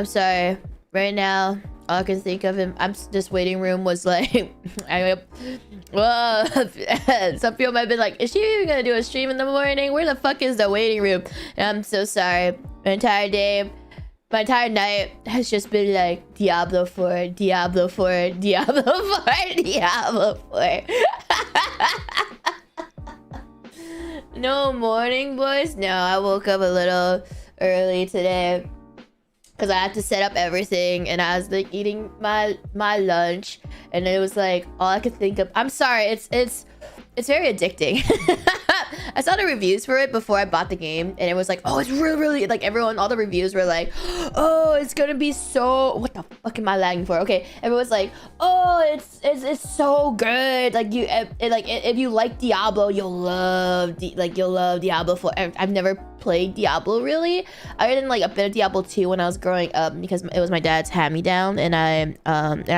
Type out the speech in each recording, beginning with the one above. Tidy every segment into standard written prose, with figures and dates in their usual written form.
I'm sorry. Right now, all I can think of him. This waiting room was like, well, some people might have been like, is she even gonna do a stream in the morning? Where the fuck is the waiting room? And I'm so sorry. My entire day, my entire night has just been like Diablo 4, Diablo 4, Diablo 4, Diablo 4. No morning, boys. No, I woke up a little early today because I had to set up everything, and I was like eating my lunch, and it was like all I could think of. I'm sorry, it's very addicting. I saw the reviews for it before I bought the game, and it was like, oh, it's really like all the reviews were like, oh, it's gonna be so, what the fuck am I lagging for? Okay, everyone's like, oh, it's so good. Like if you like Diablo, you'll love Diablo 4. I've never played Diablo really. I did like a bit of Diablo 2 when I was growing up because it was my dad's hand-me-down, and I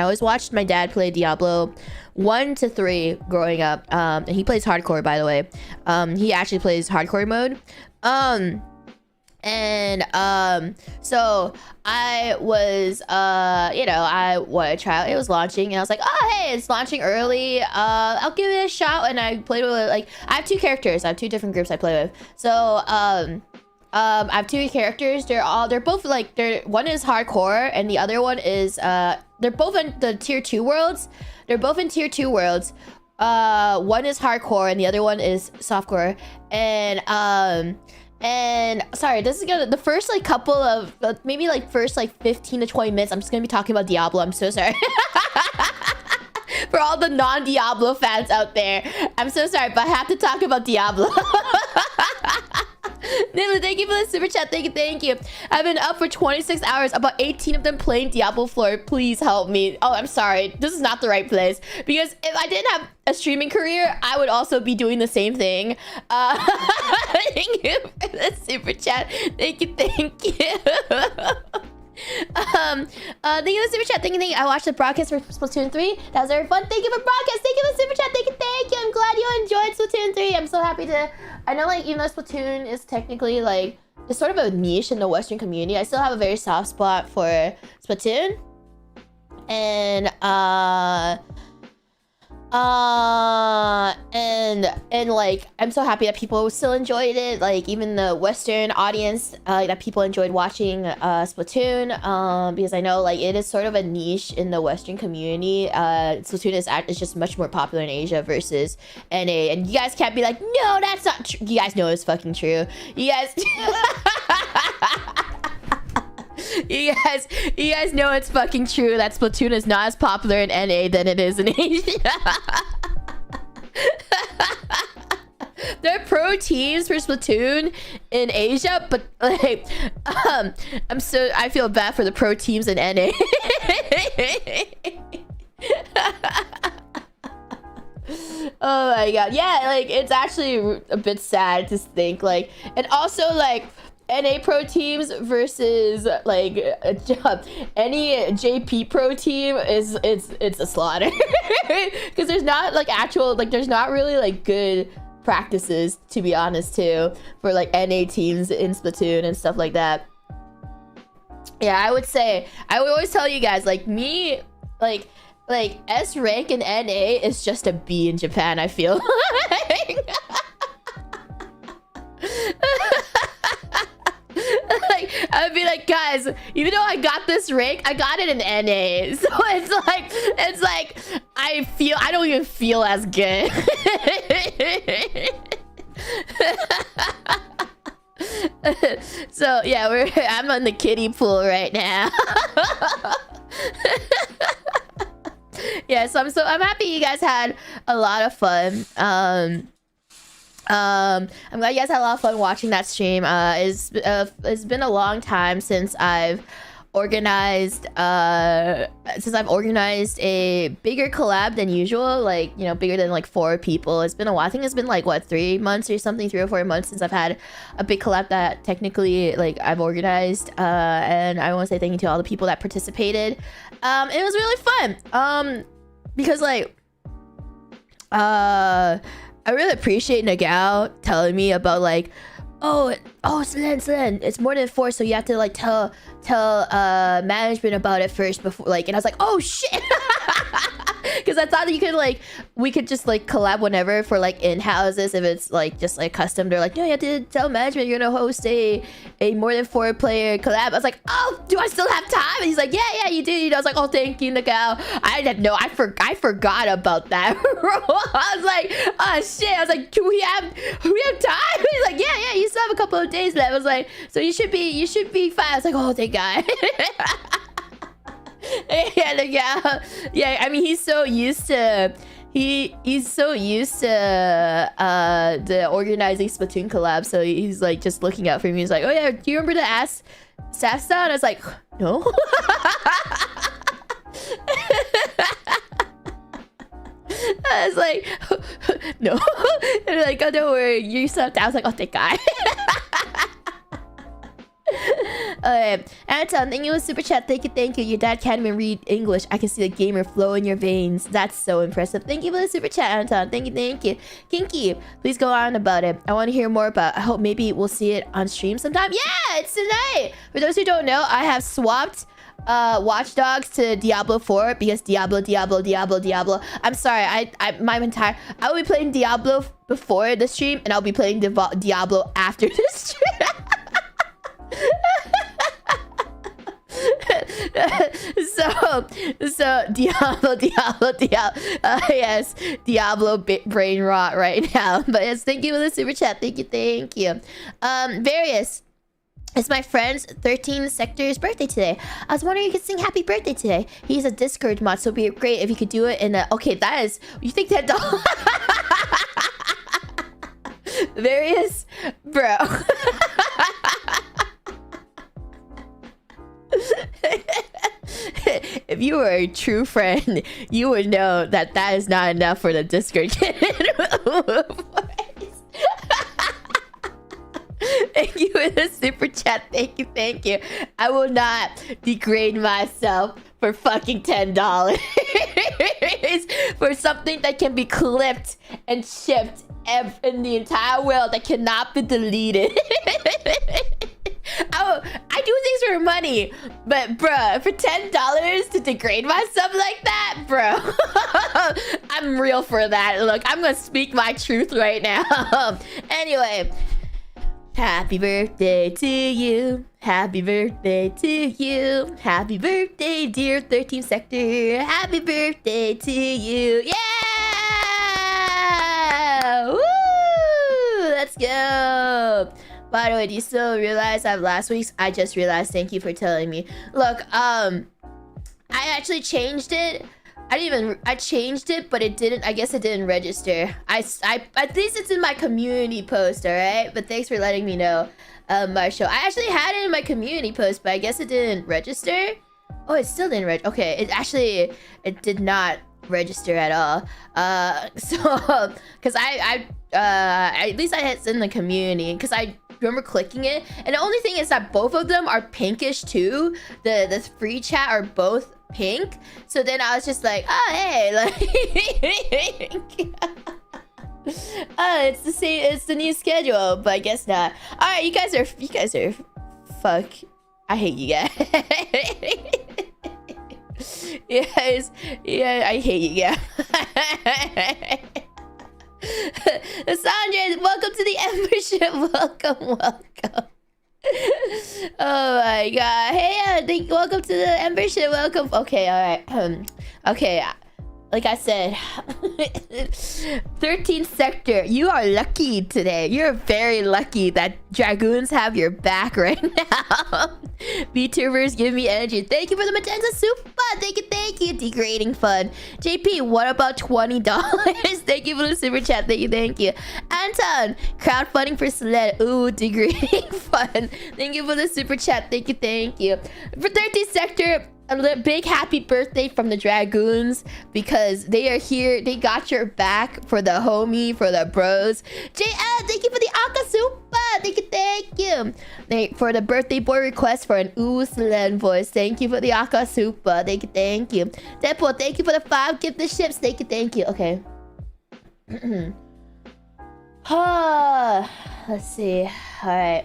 always watched my dad play Diablo 1 to 3 growing up. And he plays hardcore, by the way. He actually plays hardcore mode. So I was I wanted to try out. It was launching, and I was like, oh hey, it's launching early, I'll give it a shot. And I played with, like, I have two characters. I have two different groups I play with. So I have two characters. They're both like, one is hardcore and the other one is they're both in the tier 2 worlds. They're both in tier 2 worlds. One is hardcore and the other one is softcore. And sorry, this is gonna, the first like couple of maybe like first like 15 to 20 minutes, I'm just gonna be talking about Diablo. I'm so sorry. For all the non-Diablo fans out there, I'm so sorry, but I have to talk about Diablo. Nibla, thank you for the super chat. Thank you. I've been up for 26 hours, about 18 of them playing Diablo 4. Please help me. Oh, I'm sorry. This is not the right place. Because if I didn't have a streaming career, I would also be doing the same thing. Thank you for the super chat. Thank you. Thank you for the super chat. Thank you. I watched the broadcast for Splatoon 3. That was very fun. Thank you for broadcast. Thank you for the super chat. Thank you. I'm glad you enjoyed Splatoon 3. I'm so happy to. I know, like, even though Splatoon is technically like, it's sort of a niche in the Western community, I still have a very soft spot for Splatoon. And like, I'm so happy that people still enjoyed it. Like, even the Western audience, that people enjoyed watching Splatoon, because I know, like, it is sort of a niche in the Western community. Splatoon is just much more popular in Asia versus NA, and you guys can't be like, no, that's not true. You guys know it's fucking true. You guys you guys know it's fucking true that Splatoon is not as popular in NA than it is in Asia. There are pro teams for Splatoon in Asia, but like, I feel bad for the pro teams in NA. Oh my god, yeah, like, it's actually a bit sad to think, like, and also like NA pro teams versus like any JP pro team it's a slaughter. Because there's not like there's not really like good practices, to be honest, too, for like NA teams in Splatoon and stuff like that. Yeah, I would always tell you guys, like, me, like S rank in NA is just a B in Japan, I feel. Like, I would be like, guys, even though I got this rank, I got it in NA. So it's like I don't even feel as good. So yeah, I'm on the kiddie pool right now. Yeah, so I'm happy you guys had a lot of fun. I'm glad you guys had a lot of fun watching that stream. It's been a long time since I've organized a bigger collab than usual, like, you know, bigger than like 4 people. It's been a while. I think it's been like, what, 3 months or something, 3 or 4 months since I've had a big collab that technically, like, I've organized. And I want to say thank you to all the people that participated. It was really fun, because like I really appreciate Nagao telling me about like, Selen, it's more than 4, so you have to like tell management about it first before like. And I was like, oh shit. Because I thought that you could like, we could just like collab whenever for like in houses if it's like just like custom. They're like, no, you have to tell management you're gonna host a more than 4 player collab. I was like, oh, do I still have time? And he's like, yeah, you do. And I was like, oh, thank you, Nagao. I didn't know. I forgot about that. I was like, oh shit. I was like, do we have time? He's like, yeah, you still have a couple of days left. I was like, so you should be fine. I was like, oh, thank God. Yeah, I mean, he's so used to the organizing Splatoon collab, so he's like just looking out for me. He's like, oh yeah, do you remember to ask Safsa? And I was like, no. I was like, no. And like, oh, don't worry, you slept. I was like, oh, thank God. Anton, thank you for super chat. Thank you. Your dad can't even read English. I can see the gamer flow in your veins. That's so impressive. Thank you for the super chat, Anton. Thank you. Kinky, please go on about it. I want to hear more about it. I hope maybe we'll see it on stream sometime. Yeah, it's tonight. For those who don't know, I have swapped Watch Dogs to Diablo 4 because Diablo. I'm sorry, I will be playing Diablo before the stream, and I'll be playing Diablo after the stream. so Diablo. Yes, Diablo brain rot right now. But yes, thank you for the super chat. Thank you. Various. It's my friend's 13 sector's birthday today. I was wondering if you could sing happy birthday today. He's a Discord mod, so it'd be great if you could do it in a... Okay, that is... You think that... Various... Bro. If you were a true friend, you would know that that is not enough for the Discord. Thank you for the super chat. Thank you. I will not degrade myself for fucking $10 for something that can be clipped and shipped in the entire world that cannot be deleted. I do things for money, but bruh, for $10 to degrade myself like that, bro. I'm real for that. Look, I'm gonna speak my truth right now. Anyway, happy birthday to you. Happy birthday to you. Happy birthday, dear 13th sector. Happy birthday to you. Yeah! Woo! Let's go. By the way, do you still realize I have last week's? I just realized. Thank you for telling me. Look, I actually changed it. I changed it, but it didn't. I guess it didn't register. At least it's in my community post, all right? But thanks for letting me know, Marshall. I actually had it in my community post, but I guess it didn't register. Oh, it still didn't register. Okay, it did not register at all. So, because at least I had it in the community, because I remember clicking it, and the only thing is that both of them are pinkish too. The free chat are both pink, so then I was just like, oh hey, like oh, it's the same, it's the new schedule, but I guess not. All right, you guys are fuck, I hate you guys. Yes, yeah, I hate you guys. Sandra, welcome to the membership. Welcome. Oh my god. Hey, welcome to the membership. Welcome. Okay, all right. Okay, like I said, 13th sector, you are lucky today. You're very lucky that dragoons have your back right now. VTubers give me energy. Thank you for the magenta super. Thank you. Degrading fun. JP, what about $20? Thank you for the super chat. Thank you. Anton, crowdfunding for Selen. Ooh, degrading fun. Thank you for the super chat. Thank you. For 13th sector, a big happy birthday from the dragoons, because they are here. They got your back for the homie, for the bros. JL, thank you for the Akasupa. Thank you. For the birthday boy request for an Selen voice. Thank you for the Akasupa. Thank you. Deadpool, thank you for the 5 gifted ships. Thank you. Okay. Let's see. Alright.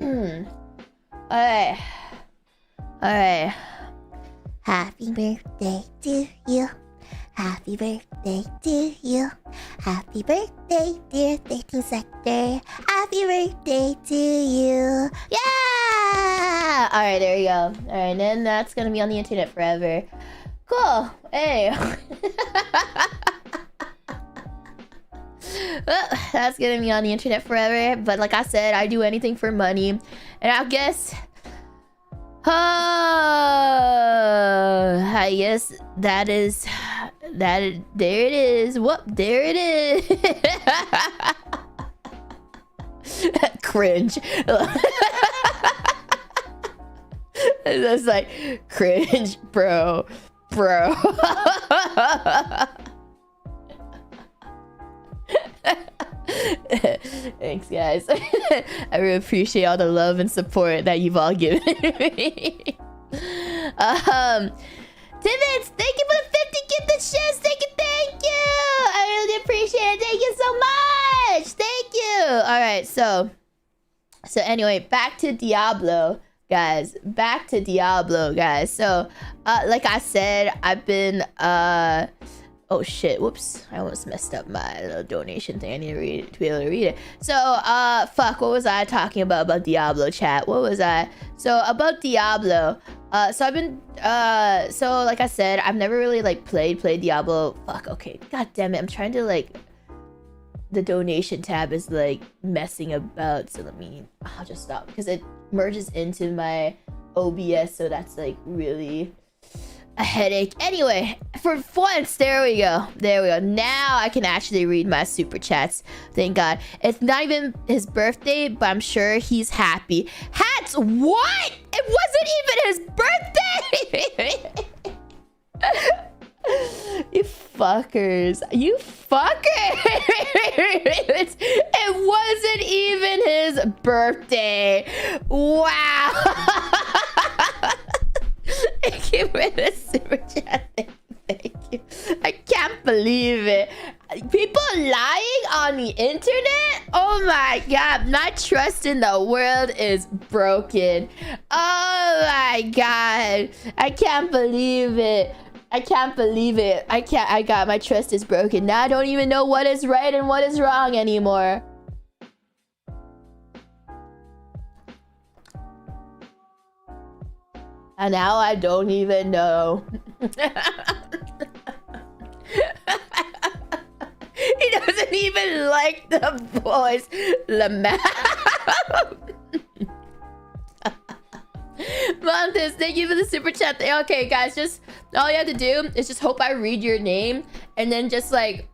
Alright. Alright. Happy birthday to you. Happy birthday to you. Happy birthday, dear 13 sector. Happy birthday to you. Yeah! Alright, there we go. Alright, then that's gonna be on the internet forever. Cool. Hey. Well, that's gonna be on the internet forever. But like I said, I do anything for money. And I guess... I guess that is... there it is. Whoop, there it is. Cringe. That's like cringe, bro. Thanks, guys. I really appreciate all the love and support that you've all given me. Tibbets, thank you for the 50 gifted shares. Thank you. I really appreciate it. Thank you so much. Thank you. All right, so anyway, back to Diablo, guys. So, like I said, I've been oh shit, whoops. I almost messed up my little donation thing. I need to read it to be able to read it. So, fuck, what was I talking about Diablo, chat? What was I? So, about Diablo. So I've been, so like I said, I've never really like played Diablo. Fuck, okay. God damn it. I'm trying to like, the donation tab is like messing about. So I'll just stop because it merges into my OBS. So that's like really a headache. Anyway, for once, there we go. Now I can actually read my super chats. Thank God. It's not even his birthday, but I'm sure he's happy. Hats, what? It wasn't even his birthday. You fuckers. It wasn't even his birthday. Wow. Thank you for the super chat. Thank you. I can't believe it. People lying on the internet? Oh my god. My trust in the world is broken. Oh my god. I can't believe it. My trust is broken. Now I don't even know what is right and what is wrong anymore. And now I don't even know. He doesn't even like the voice. Montes, thank you for the super chat. Okay, guys, just all you have to do is just hope I read your name, and then just like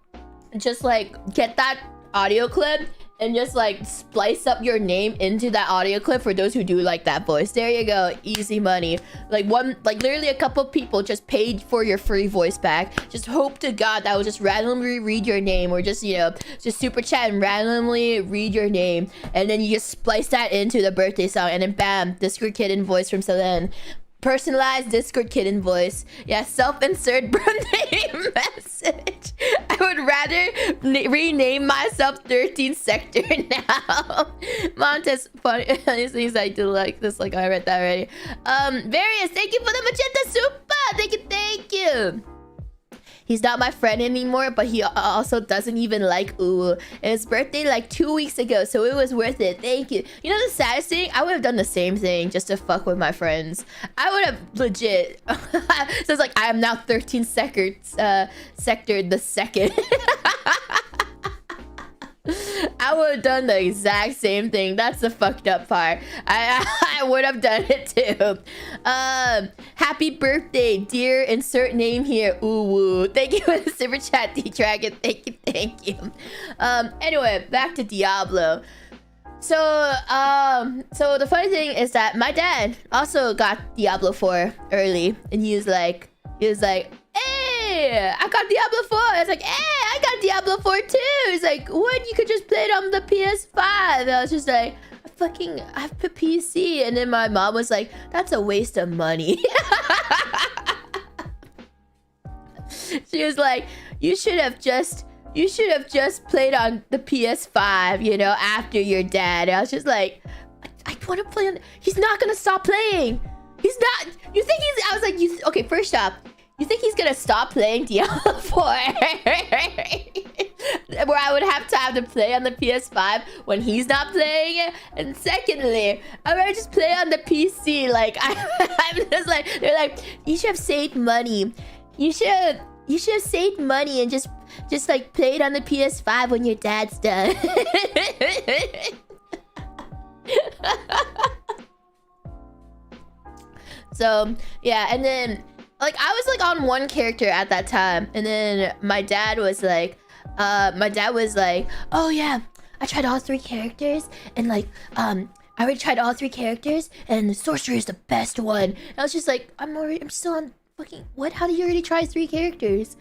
get that audio clip and just like splice up your name into that audio clip for those who do like that voice. There you go. Easy money. Like literally a couple people just paid for your free voice back. Just hope to God that will just randomly read your name, or just, you know, just super chat and randomly read your name, and then you just splice that into the birthday song, and then bam, Discord Kitten voice from Selen. Personalized Discord Kitten voice. Yeah, self-insert birthday message. I would rather rename myself 13 Sector now. Montes, funniest things I do like this. Like, I read that already. Various, thank you for the magenta super. Thank you. He's not my friend anymore, but he also doesn't even like Uwu. And his birthday like 2 weeks ago, so it was worth it. Thank you. You know the saddest thing? I would have done the same thing just to fuck with my friends. I would have legit. So it's like, I am now 13 Sector the second. I would have done the exact same thing. That's the fucked up part. I would have done it too. Happy birthday, dear. Insert name here. Uwu. Thank you for the super chat, D-Dragon. Thank you. Anyway, back to Diablo. So the funny thing is that my dad also got Diablo 4 early, and he was like, hey, I got Diablo 4. I was like, hey, I got Diablo 4 too. He's like, what? You could just play it on the PS5. And I was just like, I have a PC. And then my mom was like, that's a waste of money. She was like, you should have just you should have just played on the PS5, you know, after your dad. And I was just like, I want to play on... He's not going to stop playing. He's not... You think he's... I was like, okay, first off, you think he's going to stop playing Diablo 4? Where I would have to play on the PS5 when he's not playing it? And secondly, I would just play on the PC. Like, I'm just like... They're like, you should have saved money. You should have saved money and just like played on the PS5 when your dad's done. So yeah, and then like I was like on one character at that time, and then my dad was like, oh yeah, I tried all 3 characters, and like I already tried all 3 characters, and the sorcerer is the best one. And I was just like, I'm still on fucking what? How do you already try 3 characters?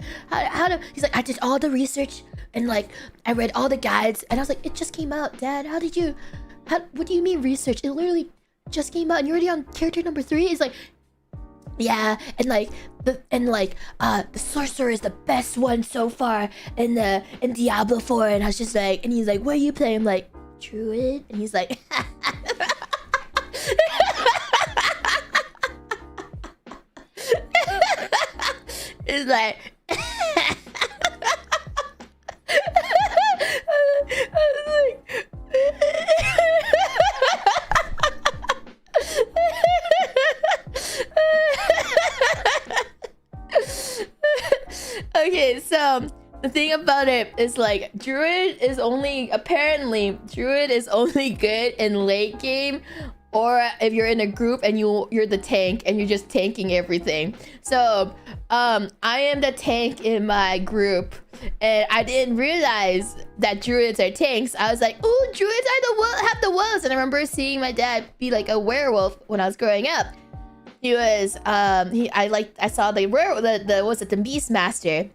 He's like, I did all the research and like I read all the guides, and I was like, it just came out, Dad. What do you mean research? It literally just came out and you're already on character number 3? He's like, yeah, and the sorcerer is the best one so far in Diablo 4. And I was just like, and he's like, what are you playing? I'm like, Druid. And he's like, it's like okay, so the thing about it is like Druid is only good in late game, or if you're in a group and you're the tank and you're just tanking everything. So I am the tank in my group, and I didn't realize that druids are tanks. I was like, oh, druids have the wolves. And I remember seeing my dad be like a werewolf when I was growing up. He was I saw the Beastmaster.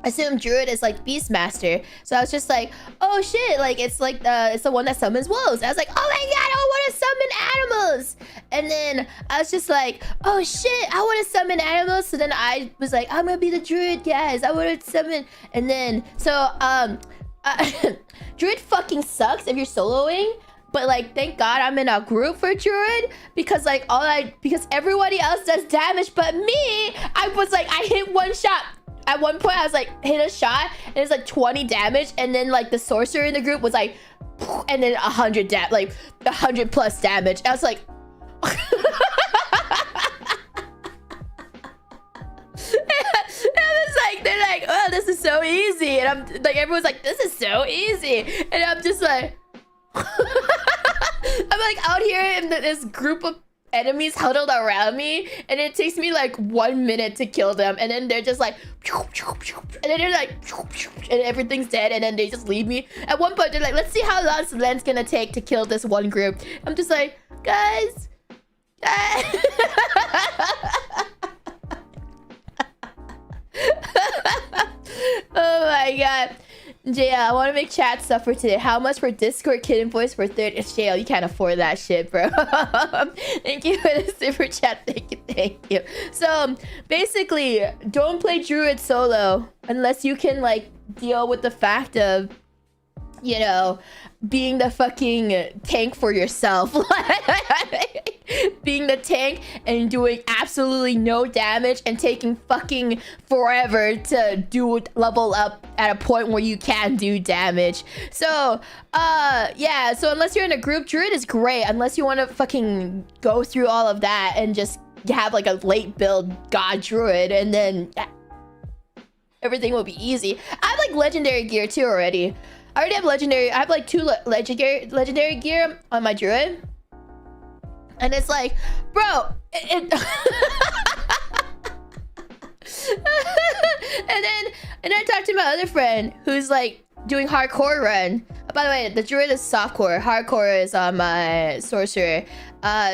I assumed Druid is like Beastmaster, so I was just like, oh shit, like it's the one that summons wolves. I was like, oh my god, I want to summon animals. And then I was just like, oh shit, I want to summon animals. So then I was like, I'm gonna be the Druid, guys. I want to summon. And then so Druid fucking sucks if you're soloing. But like, thank God I'm in a group for Druid, because like because everybody else does damage but me. I was like, I hit one shot. At one point, I was like, hit a shot, and it's like 20 damage, and then like the sorcerer in the group was like, and then 100 like 100 plus damage. I was like, I was like, they're like, oh, this is so easy, and I'm like, everyone's like, this is so easy, and I'm just like, I'm like out here in this group of enemies huddled around me, and it takes me like 1 minute to kill them, and then they're just like, and then they're like, and everything's dead, and then they just leave me. At one point they're like, let's see how long Selen's gonna take to kill this one group. I'm just like, guys. Oh my god. JL, I want to make chat suffer today. How much for Discord kitten voice for third? It's JL, you can't afford that shit, bro. Thank you for the super chat. Thank you. So basically, don't play Druid solo unless you can like deal with the fact of, you know, being the fucking tank for yourself. Being the tank and doing absolutely no damage and taking fucking forever to level up at a point where you can do damage. So yeah, so unless you're in a group, Druid is great unless you want to fucking go through all of that and just have like a late build god Druid, and then everything will be easy. I have like legendary gear too already. I already have legendary. I have like 2 legendary gear on my Druid. And it's like, bro, and then I talked to my other friend who's like doing hardcore run. By the way, the Druid is softcore. Hardcore is on my sorcerer.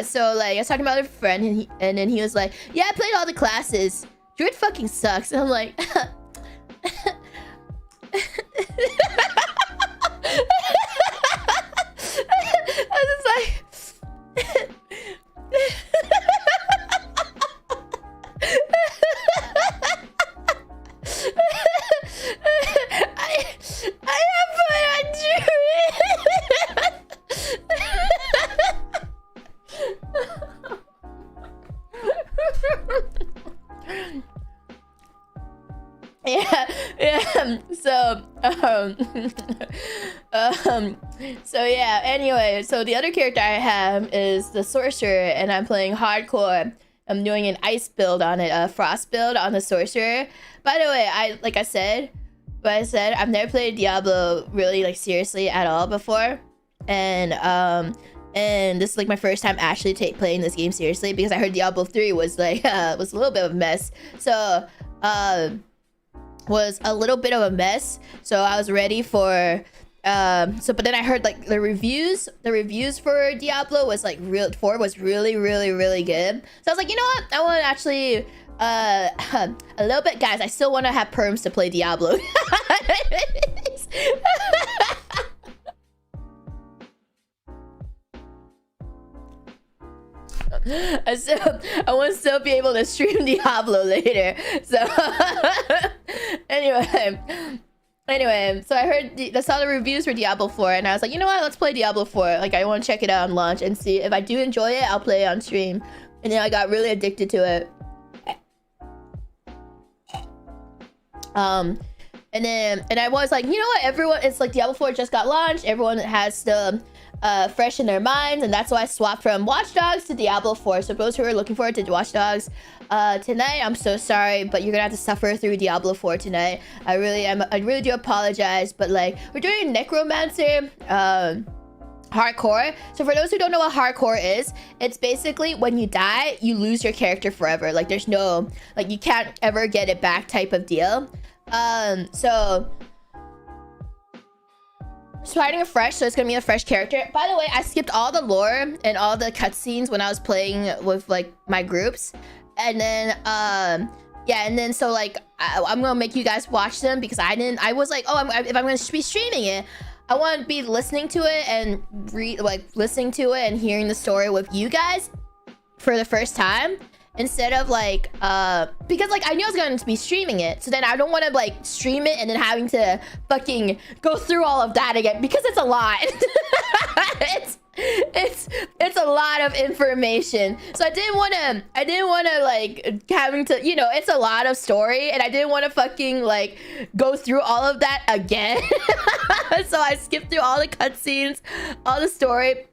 So like I was talking to my other friend, and then he was like, yeah, I played all the classes. Druid fucking sucks. And I'm like, I was just like, Yeah, yeah. So, so yeah. Anyway, so the other character I have is the sorcerer, and I'm playing hardcore. I'm doing an ice build on it, a frost build on the sorcerer. By the way, I said, I've never played Diablo really like seriously at all before, and this is like my first time actually playing this game seriously, because I heard Diablo 3 was like was a little bit of a mess. So was a little bit of a mess. So I was ready for but then I heard like the reviews for Diablo was like 4 was really good. So I was like, you know what? I want to actually a little bit, guys. I still want to have perms to play Diablo. I want to still be able to stream Diablo later. So anyway, so I saw the reviews for Diablo 4, and I was like, you know what? Let's play Diablo 4. Like, I want to check it out on launch and see if I do enjoy it. I'll play it on stream. And then I got really addicted to it. And I was like, you know what? Everyone, it's like Diablo 4 just got launched. Everyone has the fresh in their minds, and that's why I swapped from Watch Dogs to Diablo 4. So those who are looking forward to Watch Dogs tonight, I'm so sorry, but you're gonna have to suffer through Diablo 4 tonight. I really do apologize, but like, we're doing Necromancer hardcore. So for those who don't know what hardcore is, it's basically when you die, you lose your character forever. Like, there's no, like, you can't ever get it back type of deal. So starting afresh, so it's gonna be a fresh character. By the way, I skipped all the lore and all the cutscenes when I was playing with like my groups, and then yeah, and then so like I'm gonna make you guys watch them, because I was like, oh, if I'm gonna be streaming it, I want to be listening to it and listening to it and hearing the story with you guys for the first time, instead of like because like I knew I was going to be streaming it, so then I don't want to like stream it and then having to fucking go through all of that again, because it's a lot. it's a lot of information. So I didn't want to like having to, you know, it's a lot of story, and I didn't want to fucking like go through all of that again. So I skipped through all the cutscenes, all the story.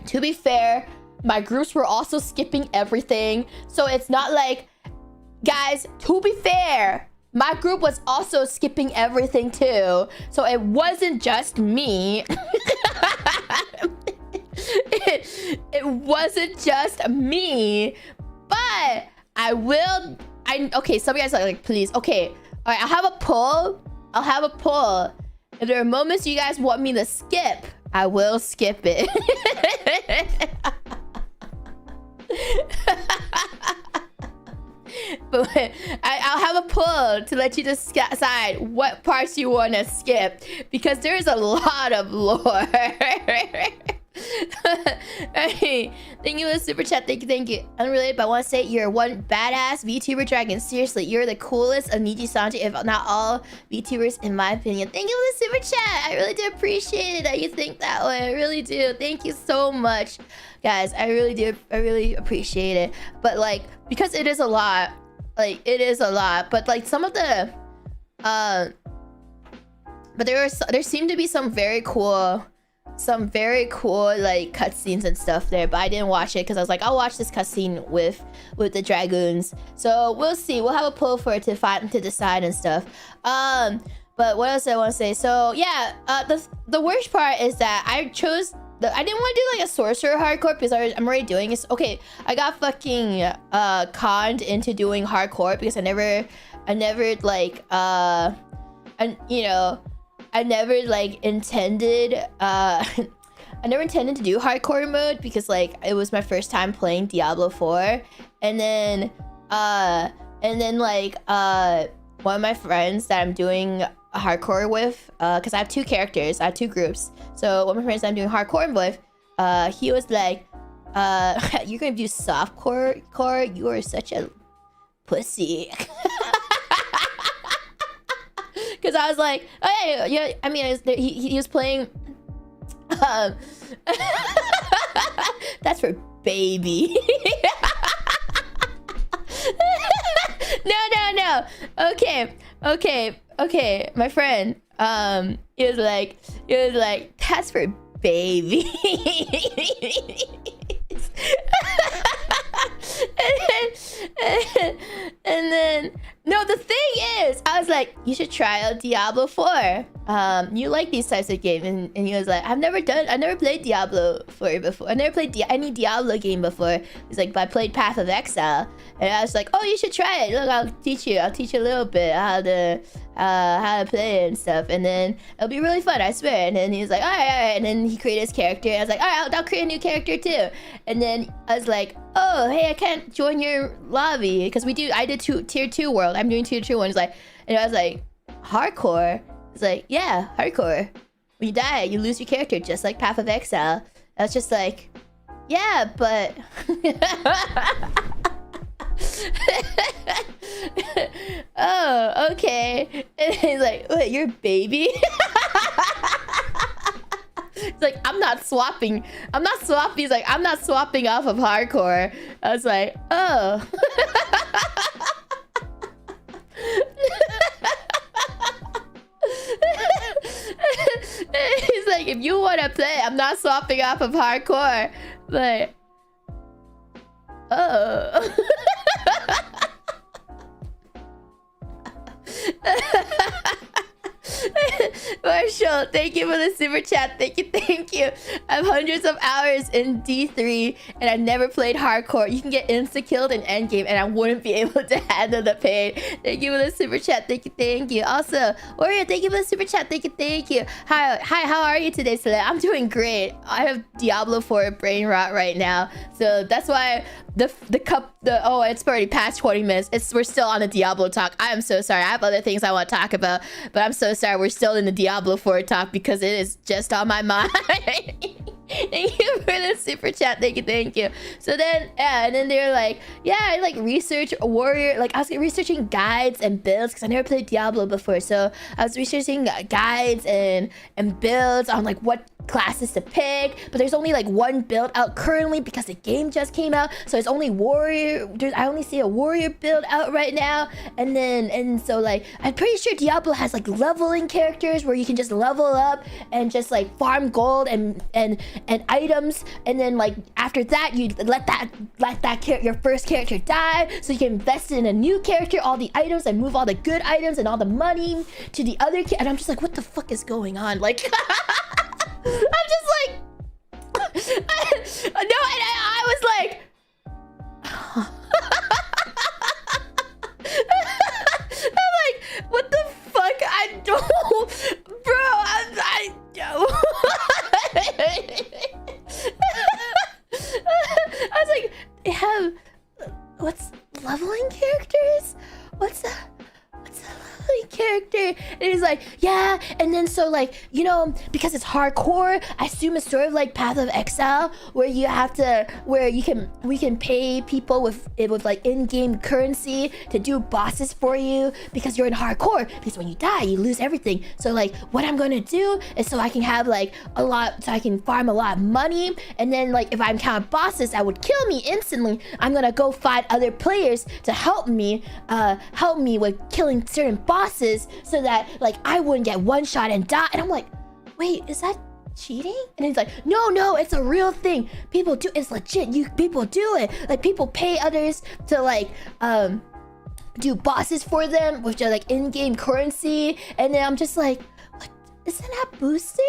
To be fair, my groups were also skipping everything, so it's not like, guys, to be fair, my group was also skipping everything too, so it wasn't just me. it wasn't just me, but okay, some of you guys are like, please, okay, all right, I'll have a poll. If there are moments you guys want me to skip, I will skip it. But I'll have a poll to let you decide what parts you want to skip, because there's a lot of lore. Hey, thank you for the super chat. Thank you. Unrelated, but I want to say you're one badass VTuber dragon. Seriously, you're the coolest of NIJISANJI, if not all VTubers, in my opinion. Thank you for the super chat. I really do appreciate it that you think that way. I really do. Thank you so much, guys. I really do. I really appreciate it. But like, because it is a lot. Like, it is a lot. But like, some of the but there seemed to be some very cool like cutscenes and stuff there, but I didn't watch it because I was like, I'll watch this cutscene with the dragoons. So we'll see. We'll have a poll for it to decide and stuff. But what else I want to say? So yeah, the worst part is that I didn't want to do like a sorcerer hardcore, because I'm already doing it. Okay, I got fucking conned into doing hardcore because I never like and you know, I never like intended I never intended to do hardcore mode, because like it was my first time playing Diablo 4, and then like one of my friends that I'm doing hardcore with, because I have two characters, I have two groups, so one of my friends that I'm doing hardcore with, he was like, you're gonna do softcore, you are such a pussy. Because I was like, oh yeah, yeah. I mean, he was playing. That's for baby. No. Okay, Okay, my friend. He was like, that's for babies. and then no, the thing is, I was like, you should try out Diablo 4. You like these types of games, and he was like, I never played Diablo 4 before. I never played any Diablo game before. He's like, but I played Path of Exile, and I was like, oh, you should try it. Look, I'll teach you a little bit how to play it and stuff, and then it'll be really fun, I swear. And then he was like, all right, and then he created his character, and I was like, all right, I'll create a new character too. And then I was like, oh, hey, I can't join your lobby because I did tier 2 world. I'm doing tier 2 one. He's like, and I was like, hardcore. It's like, yeah, hardcore. When you die, you lose your character, just like Path of Exile. I was just like, yeah, but oh, okay. And he's like, wait, you're a baby? It's like, I'm not swapping. He's like, I'm not swapping off of hardcore. I was like, oh. He's like, if you want to play, I'm not swapping off of hardcore. Like, oh. Marshall, thank you for the super chat. Thank you. I have hundreds of hours in D3 and I never played hardcore. You can get insta-killed in endgame and I wouldn't be able to handle the pain. Thank you for the super chat. Thank you. Also, Warrior, thank you for the super chat. Thank you. Hi, how are you today, Selen? I'm doing great. I have Diablo 4 brain rot right now. So that's why it's already past 20 minutes. We're still on the Diablo talk. I am so sorry. I have other things I want to talk about, but I'm so sorry. We're still in the Diablo 4 talk because it is just on my mind. Thank you for the super chat. Thank you. So then, yeah, and then they're like, yeah, I like research warrior. Like I was researching guides and builds because I never played Diablo before. So I was researching guides and builds on like what classes to pick, but there's only like one build out currently because the game just came out, so it's only warrior. I only see a warrior build out right now, and so like I'm pretty sure Diablo has like leveling characters where you can just level up and just like farm gold and items, and then like after that you let your first character die so you can invest in a new character, all the items, and move all the good items and all the money to the other and I'm just like, what the fuck is going on? Like I'm just like, no, and I was like, I'm like, what the fuck? I don't, bro. I don't. I was like, they have what's leveling characters? What's a leveling character? And he's like, yeah, and then so like, you know, because it's hardcore, I assume it's sort of like Path of Exile, where you have to, we can pay people with like in-game currency to do bosses for you because you're in hardcore, because when you die you lose everything. So like what I'm gonna do is so I can have like a lot, so I can farm a lot of money, and then like if I encounter bosses that would kill me instantly, I'm gonna go find other players to help me with killing certain bosses so that like I wouldn't get one shot and die. And I'm like, wait, is that cheating? And he's like, no, it's a real thing. People do, it's legit. People do it. Like people pay others to like do bosses for them, which are like in-game currency. And then I'm just like, what? Isn't that boosty?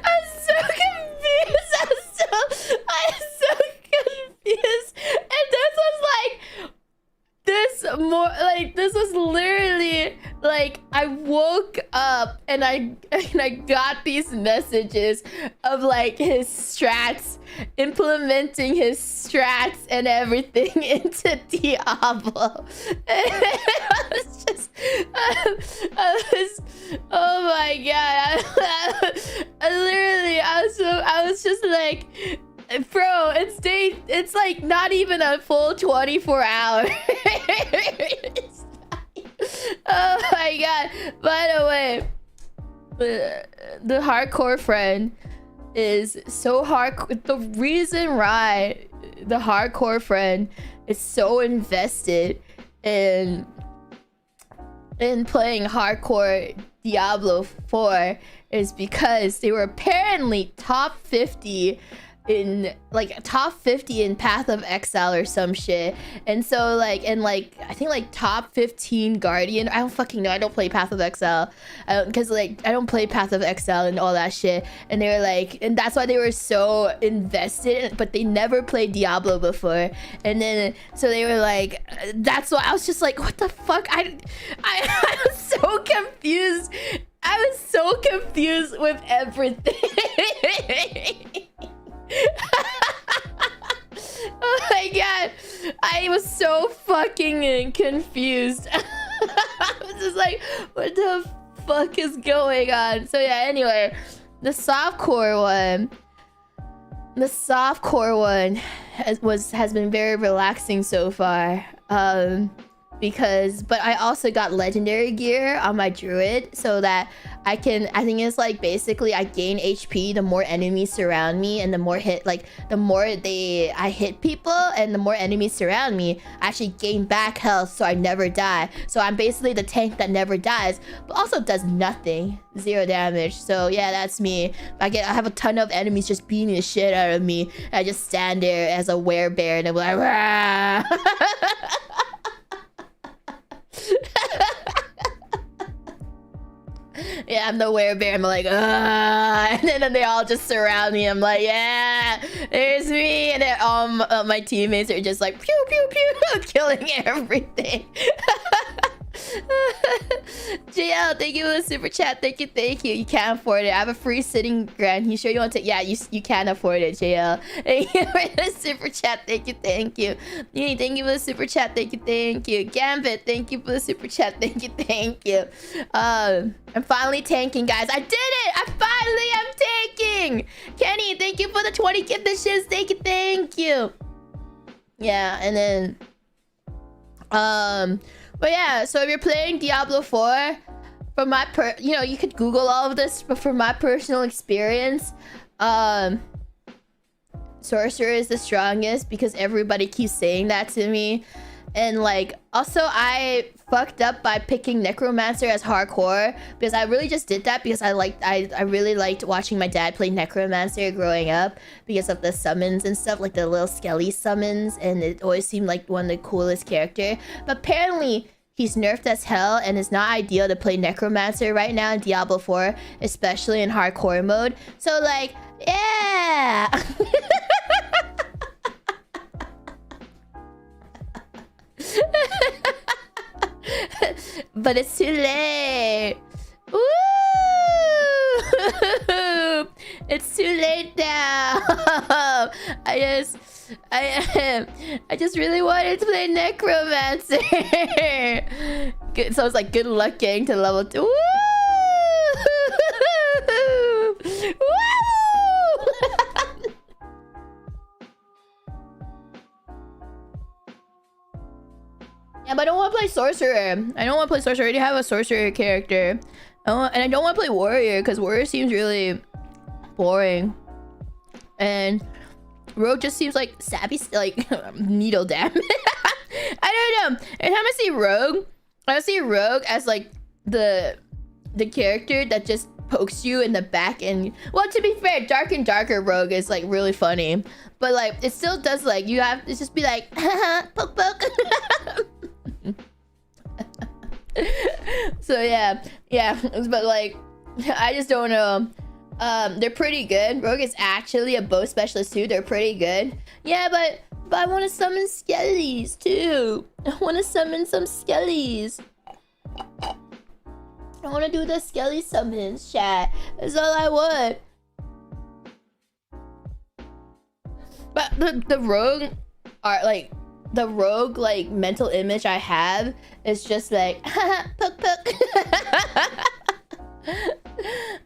I'm so confused. And this was literally like I woke up and I got these messages of like his strats, implementing his strats and everything into Diablo. And oh my god, I was just like, bro, it's like not even a full 24 hours. Oh my god. By the way, the hardcore friend is so hard. The reason why the hardcore friend is so invested in playing hardcore Diablo 4 is because they were apparently top 50 in Path of Exile or some shit, and so like, and like I think like top 15 Guardian. I don't fucking know. I don't play Path of Exile, because like I don't play Path of Exile and all that shit. And they were like, and that's why they were so invested. But they never played Diablo before, and then so they were like, that's why I was just like, what the fuck? I was so confused. I was so confused with everything. Oh my god, I was so fucking confused. I was just like, what the fuck is going on? So yeah, anyway, the softcore one has been very relaxing so far. But I also got legendary gear on my druid so that I think it's like basically I gain HP the more enemies surround me, and the more I hit people and the more enemies surround me, I actually gain back health so I never die. So I'm basically the tank that never dies, but also does nothing, 0 damage. So yeah, that's me. I have a ton of enemies just beating the shit out of me. I just stand there as a werebear and I'm like, rah! Yeah, I'm the werebear. I'm like, and then they all just surround me. I'm like, yeah, there's me. And then all my teammates are just like, pew, pew, pew, killing everything. JL, thank you for the super chat. Thank you. You can't afford it. I have a free sitting grant. You sure you want to? Yeah, you can afford it, JL. Thank you for the super chat. Thank you. Uni, thank you for the super chat. Thank you. Gambit, thank you for the super chat. Thank you. I'm finally tanking, guys. I did it! I'm tanking! Kenny, thank you for the 20 gifted shits. Thank you. Yeah, and then but yeah, so if you're playing Diablo 4, from my you could Google all of this, but from my personal experience, Sorcerer is the strongest because everybody keeps saying that to me. And like, also I fucked up by picking Necromancer as hardcore because I really just did that because I really liked watching my dad play Necromancer growing up because of the summons and stuff, like the little skelly summons, and it always seemed like one of the coolest character. But apparently he's nerfed as hell and it's not ideal to play Necromancer right now in Diablo 4, especially in hardcore mode. So like, yeah. But it's too late. Woo! It's too late now. I just really wanted to play Necromancer. Good, so it's like good luck getting to level 2. Woo! Woo! Yeah, but I don't want to play Sorcerer. I already have a Sorcerer character. And I don't want to play Warrior because Warrior seems really boring. And Rogue just seems like sappy, like needle damage. I don't know. Every time I see Rogue as like the character that just pokes you in the back. And well, to be fair, Dark and Darker Rogue is like really funny, but like it still does, like you have to just be like poke poke. So yeah, but like I just don't know. They're pretty good. Rogue is actually a bow specialist too. They're pretty good. Yeah, but I want to summon skellies too. I want to summon some skellies. I want to do the skelly summons, chat. That's all I want. But the rogue are like, the rogue like mental image I have is just like poke poke.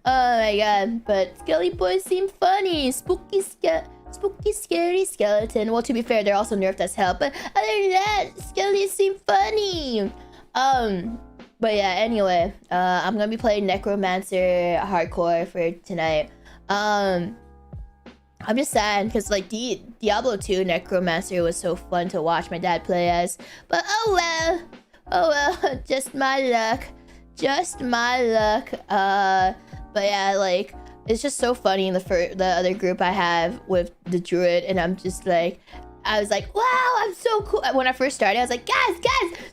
Oh my god, but skelly boys seem funny. Spooky scary skeleton. Well, to be fair, they're also nerfed as hell, but other than that, skellies seem funny. But yeah, anyway, I'm gonna be playing Necromancer hardcore for tonight. I'm just sad because like Diablo 2 Necromancer was so fun to watch my dad play as. But oh well, just my luck. Just my luck. But yeah, like it's just so funny in the other group I have with the druid, and I'm just like, I was like, wow, I'm so cool. When I first started, I was like, guys,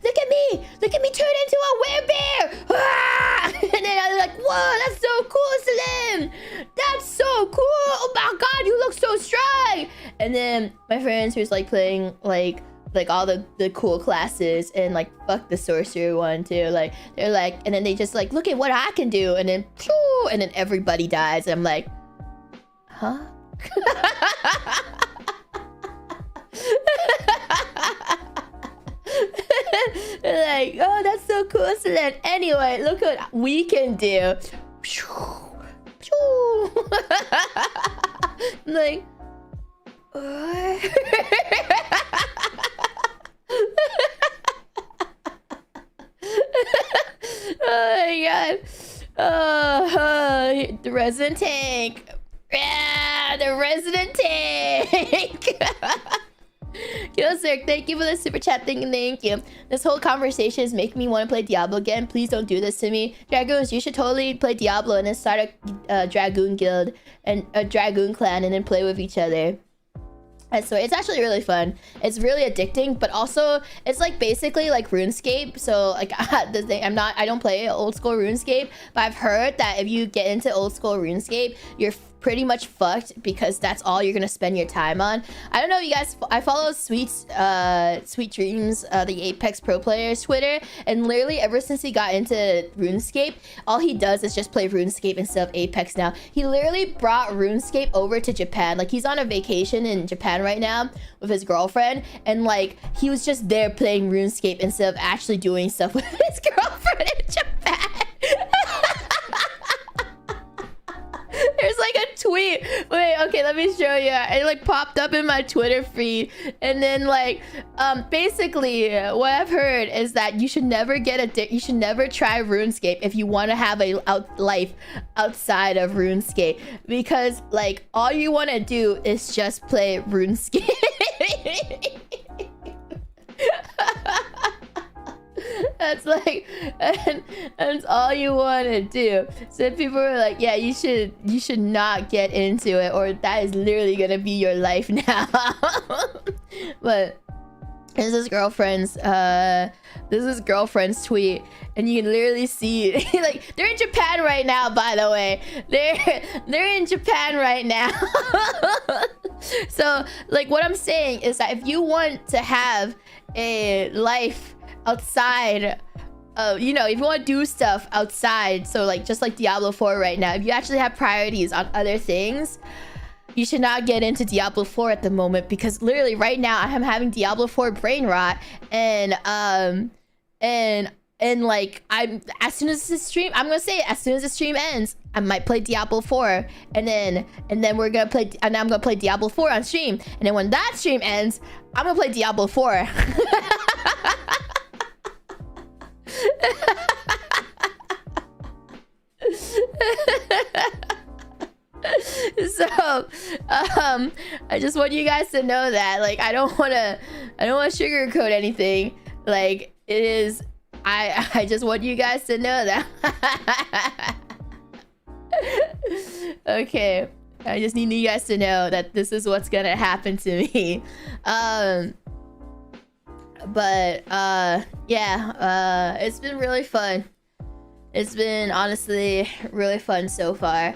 look at me turn into a werebear. Ah! And then I was like, whoa, that's so cool, Selen. That's so cool. Oh my God, you look so strong. And then my friends who's like playing like all the cool classes, and like fuck the sorcerer one too. Like they're like, and then they just like, look at what I can do, and then phew, and then everybody dies. And I'm like, huh? Like, oh, that's so cool, Selen. Anyway, look what we can do. Like, oh my God. Oh, the resident tank. Yeah, the resident tank. Yo, sir, thank you for the super chat thing. Thank you. This whole conversation is making me want to play Diablo again. Please don't do this to me. Dragoons, you should totally play Diablo and then start a Dragoon guild and a Dragoon clan and then play with each other. I swear, it's actually really fun. It's really addicting, but also it's like basically like RuneScape. So like the thing, I don't play old school RuneScape, but I've heard that if you get into old school RuneScape, you're pretty much fucked because that's all you're gonna spend your time on. I don't know, you guys. I follow Sweet Dreams, the Apex Pro player's Twitter, and literally ever since he got into RuneScape, all he does is just play RuneScape instead of Apex now. He literally brought RuneScape over to Japan. Like he's on a vacation in Japan right now with his girlfriend, and like he was just there playing RuneScape instead of actually doing stuff with his girlfriend in Japan. There's like a tweet. Wait, okay, let me show you. It like popped up in my Twitter feed, and then like basically what I've heard is that you should never you should never try RuneScape if you want to have a life outside of RuneScape, because like all you want to do is just play RuneScape. That's like, and that's all you want to do. So people are like, yeah, you should not get into it, or that is literally gonna be your life now. But this is girlfriend's tweet, and you can literally see like they're in Japan right now, by the way. They're in Japan right now. So like what I'm saying is that if you want to have a life outside, you know, if you want to do stuff outside, so like just like Diablo 4 right now, if you actually have priorities on other things, you should not get into Diablo 4 at the moment, because literally right now I am having Diablo 4 brain rot, and like as soon as the stream ends, I might play Diablo 4, and then we're gonna play, and I'm gonna play Diablo 4 on stream, and then when that stream ends, I'm gonna play Diablo 4. So I just want you guys to know that like I don't want to sugarcoat anything. Like it is, I just want you guys to know that. Okay, I just need you guys to know that this is what's gonna happen to me. But yeah, it's been really fun. It's been honestly really fun so far.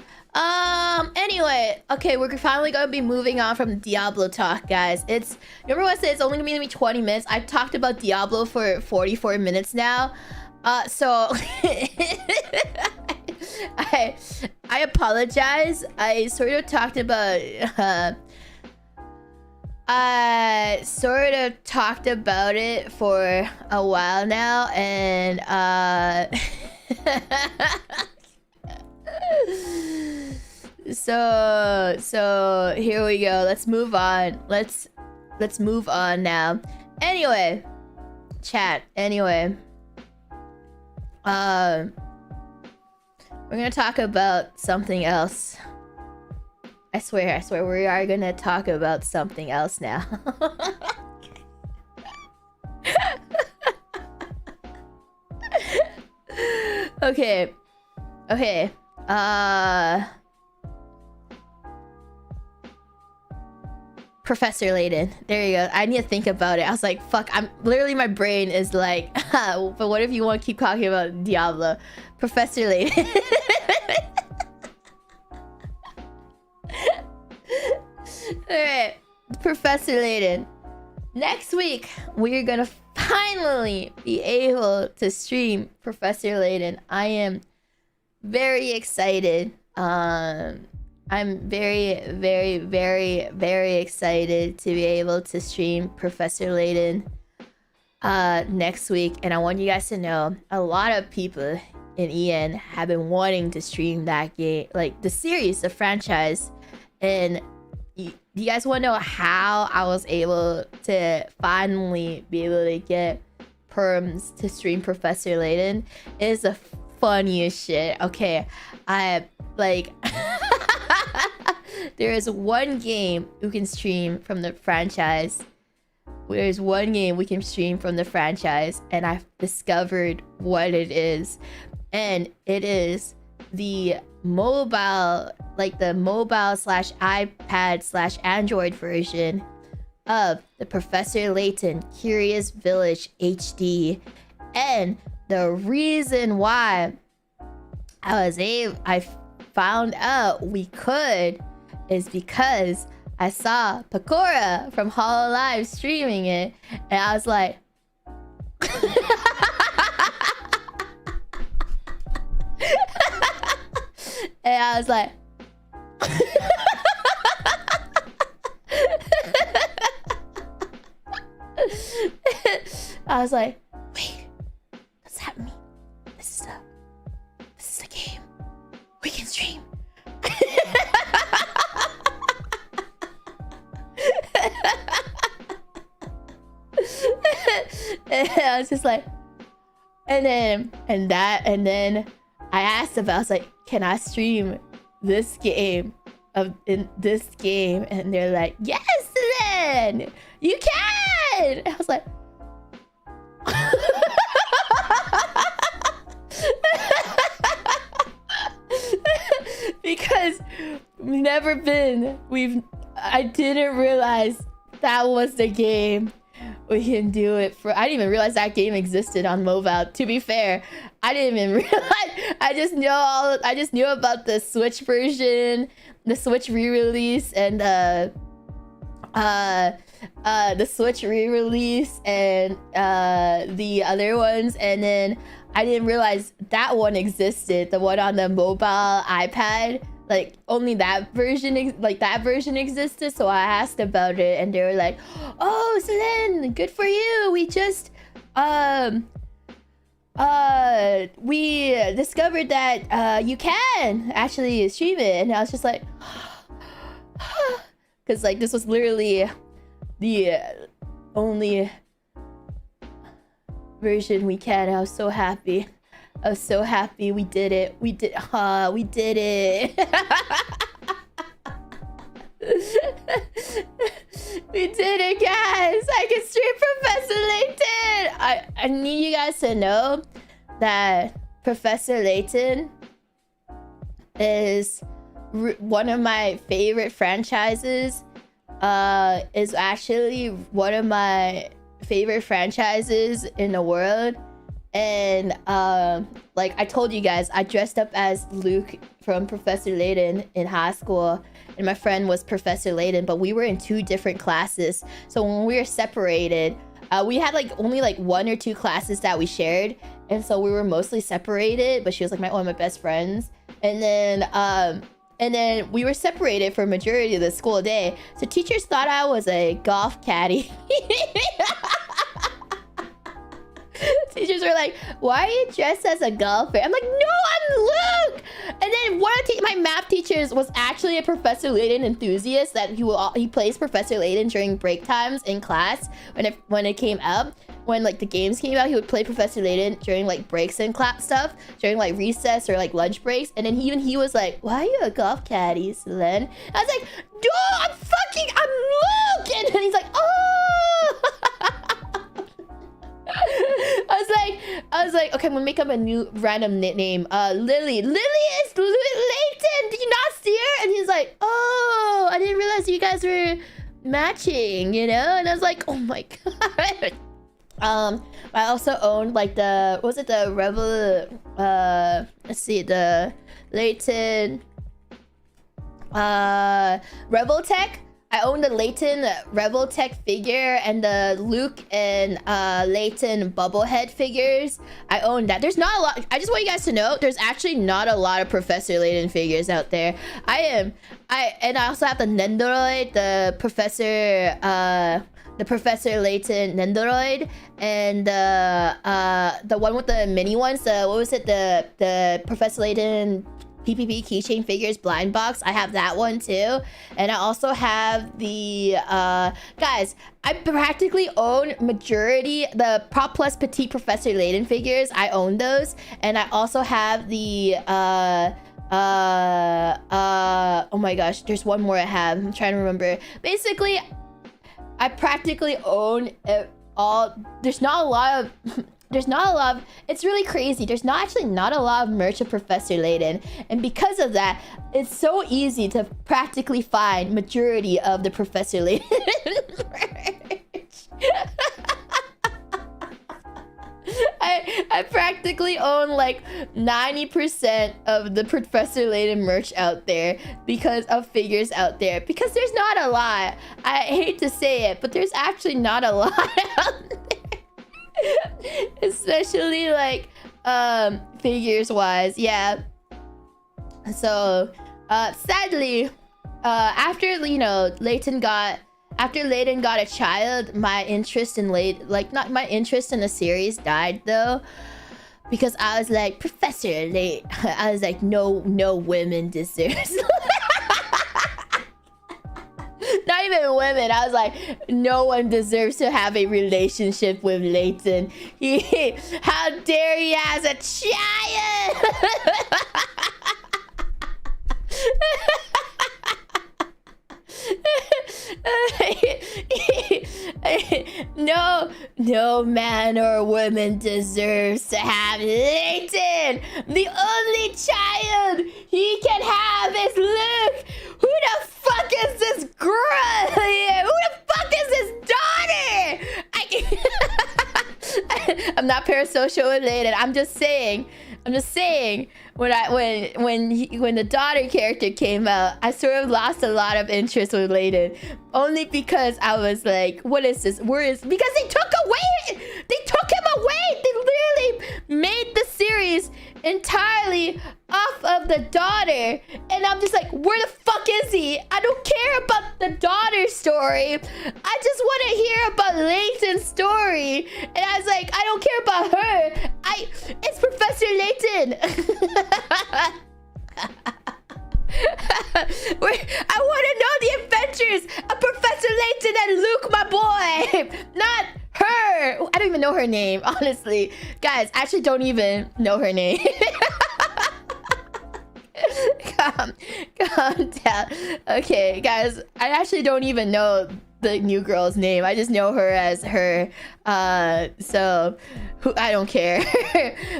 Anyway, okay, we're finally gonna be moving on from Diablo talk, guys. Remember what I said, it's only gonna be 20 minutes. I've talked about Diablo for 44 minutes now. So I apologize. I sort of talked about it for a while now, and so here we go. Let's move on. Let's move on now. Anyway, chat. Anyway, we're gonna talk about something else. I swear, we are gonna talk about something else now. Okay. Professor Layden. There you go. I need to think about it. I was like, fuck, I'm literally, my brain is like, but what if you want to keep talking about Diablo? Professor Layden. Alright. Professor Layden. Next week, we're gonna finally be able to stream Professor Layden. I am very excited. I'm very, very, very, very excited to be able to stream Professor Layden next week. And I want you guys to know, a lot of people in EN have been wanting to stream that game, like the series, the franchise. And you guys want to know how I was able to finally be able to get perms to stream Professor Layden? It is the funniest shit. Okay, I like there is one game you can stream from the franchise. There's one game we can stream from the franchise, and I've discovered what it is. And it is the mobile, like the mobile slash iPad slash Android version of the Professor Layton Curious Village HD. And the reason why I found out we could is because I saw Pakora from Hololive streaming it, and I was like, and I was like, I was like, wait, does that mean this is the game we can stream? And I was just like, and then I asked about, I was like, can I stream this game in this game? And they're like, yes, Selen, you can. And I was like, because I didn't realize that was the game we can do it for. I didn't even realize that game existed on mobile. To be fair, I didn't even realize. I just knew about the Switch version, the Switch re-release, and the Switch re-release, and the other ones. And then I didn't realize that one existed, the one on the mobile iPad. Like, only that version existed. So I asked about it, and they were like, oh, Selen, good for you, we just we discovered that you can actually stream it. And I was just like, because like this was literally the only version we can. I was so happy. We did it. We did it. We did it, guys. I can stream Professor Layton. I need you guys to know that Professor Layton is one of my favorite franchises. Is actually one of my favorite franchises in the world. And like I told you guys, I dressed up as Luke from Professor Layton in high school, and my friend was Professor Layton, but we were in 2 different classes. So when we were separated, we had like only like 1 or 2 classes that we shared, and so we were mostly separated. But she was like one of my best friends, and then we were separated for a majority of the school day. So teachers thought I was a golf caddy. Teachers were like, why are you dressed as a golfer? I'm like, no, I'm Luke. And then one of my math teachers was actually a Professor Layton enthusiast, that he plays Professor Layton during break times in class when it came up. when like the games came out, he would play Professor Layton during like breaks and class stuff, during like recess or like lunch breaks. And then he was like, "Why are you a golf caddy, Selen?" I was like, "Dude, I'm Luke!" And then he's like, "Oh." I was like, okay, I'm gonna make up a new random nickname. Lily. Lily is Layton. Did you not see her? And he's like, "Oh, I didn't realize you guys were matching, you know?" And I was like, oh my god. I also owned like the let's see, the Layton Rebel Tech. I own the Layton Rebel Tech figure and the Luke and Layton Bubblehead figures. I own that. There's not a lot. I just want you guys to know there's actually not a lot of Professor Layton figures out there. I also have the Nendoroid, the Professor Layton Nendoroid, and the one with the mini ones. What was it? The Professor Layton PPP keychain figures blind box. I have that one too. And I also have the guys, I practically own majority the Prop Plus Petite Professor Layton figures. I own those. And I also have the oh my gosh, there's one more I have. I'm trying to remember. Basically, I practically own all. There's not a lot of it's really crazy. There's actually not a lot of merch of Professor Layton, and because of that, it's so easy to practically find majority of the Professor Layton merch. I practically own like 90% of the Professor Layton merch out there because of figures out there, because there's not a lot. I hate to say it, but there's actually not a lot out there. Especially like figures wise, yeah. So sadly, after Layton got a child, my interest in not my interest in the series died though, because I was like, Professor Layton, I was like, no women deserves. Not even women. I was like, no one deserves to have a relationship with Layton. How dare he has a child? No man or woman deserves to have Layton. The only child he can have is Luke. Who the fuck is this girl here? Who the fuck is this daughter? I'm not parasocial related. I'm just saying when the daughter character came out, I sort of lost a lot of interest with Layton, only because I was like, what is this? Because they took him away. They literally made the series entirely off of the daughter, and I'm just like, where the fuck is he? I don't care about the daughter story. I just want to hear about Layton's story. And I was like, I don't care about her. It's Professor Layton. I want to know the adventures of Professor Layton and Luke, my boy, not her. I don't even know her name, honestly. Guys, I actually don't even know her name. Calm down. Okay, guys, I actually don't even know the new girl's name. I just know her as her. So I don't care.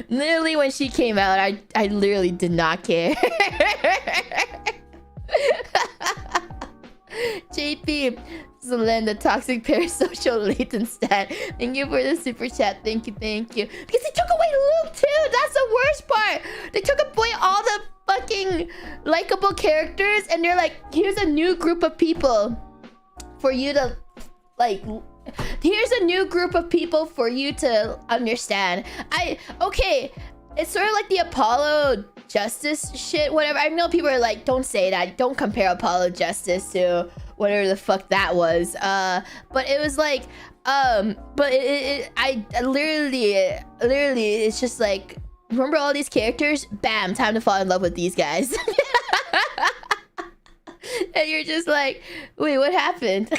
Literally, when she came out, I literally did not care. JP, Selen, the toxic parasocial Layton stat. Thank you for the super chat. Thank you. Because they took away Luke too. That's the worst part. They took away all the fucking likable characters, and they're like, here's a new group of people for you to understand. Okay, it's sort of like the Apollo Justice shit, whatever. I know people are like, don't say that, don't compare Apollo Justice to whatever the fuck that was, but it was like, but I literally it's just like, remember all these characters, bam, time to fall in love with these guys. And you're just like, wait, what happened?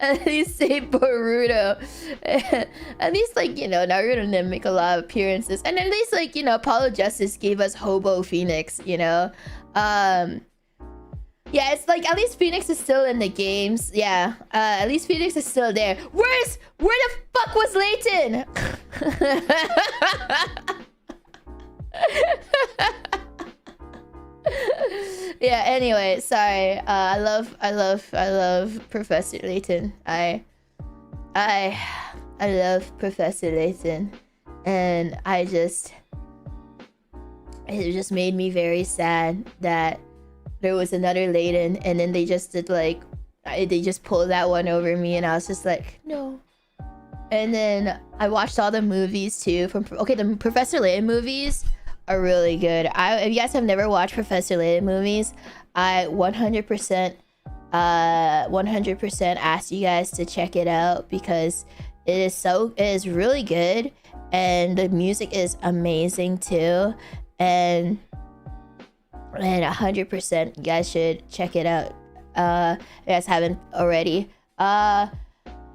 At least say Boruto. At least, like, you know, Naruto didn't make a lot of appearances. And at least, like, you know, Apollo Justice gave us Hobo Phoenix, you know? Yeah, it's like, at least Phoenix is still in the games. Yeah, at least Phoenix is still there. Where the fuck was Layton? Yeah, anyway, sorry. I love Professor Layton. I love Professor Layton. And it just made me very sad that there was another Layton, and then they just did like, they just pulled that one over me, and I was just like, no. And then I watched all the movies too. The Professor Layton movies are really good. If you guys have never watched Professor Layton movies, I 100% ask you guys to check it out, because it is really good, and the music is amazing too, and 100% you guys should check it out if you guys haven't already. Yeah,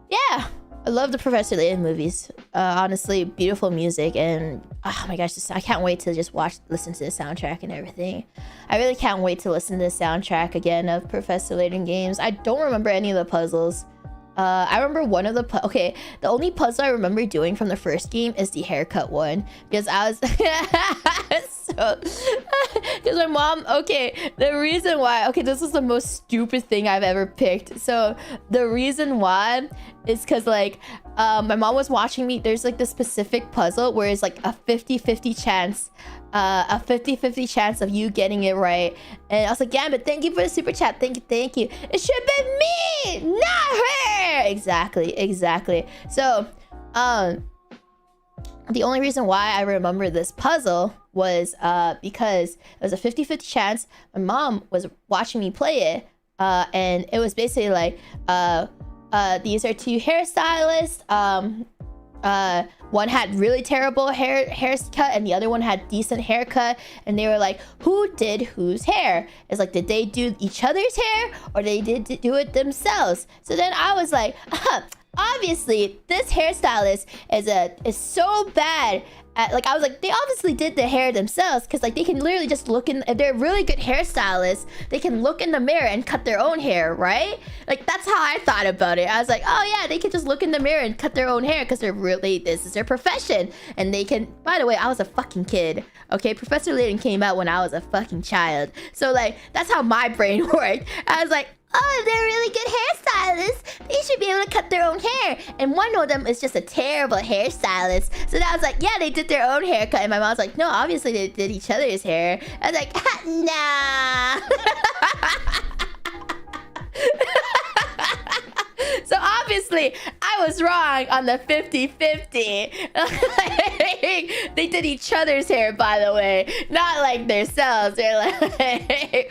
I love the Professor Layton movies. Honestly, beautiful music, and oh my gosh, I can't wait to just listen to the soundtrack and everything. I really can't wait to listen to the soundtrack again of Professor Layton games. I don't remember any of the puzzles. I remember one of the the only puzzle I remember doing from the first game is the haircut one, because I was because my mom, the reason why, this is the most stupid thing I've ever picked. So the reason why is because, like, my mom was watching me. There's like this specific puzzle where it's like a 50-50 chance, chance of you getting it right. And I was like, yeah, but thank you for the super chat. Thank you. It should have been me, not her. Exactly. So, the only reason why I remember this puzzle was because it was a 50-50 chance. My mom was watching me play it, and it was basically like, these are two hairstylists. One had really terrible haircut, and the other one had decent haircut, and they were like, who did whose hair? It's like, did they do each other's hair, or they did do it themselves? So then I was like, obviously this hairstylist is so bad at, like, I was like, they obviously did the hair themselves, because like they can literally just look in, if they're really good hairstylists, they can look in the mirror and cut their own hair, right? Like, that's how I thought about it. I was like, oh yeah, they can just look in the mirror and cut their own hair, because this is their profession, and they can. By the way, I was a fucking kid, okay? Professor Layton came out when I was a fucking child, so like, that's how my brain worked. I was like, oh, they're really good hairstylists. They should be able to cut their own hair. And one of them is just a terrible hairstylist. So then I was like, yeah, they did their own haircut. And my mom's like, no, obviously they did each other's hair. I was like, nah. So obviously, I was wrong on the 50-50. They did each other's hair, by the way. Not like themselves. They're like... Because they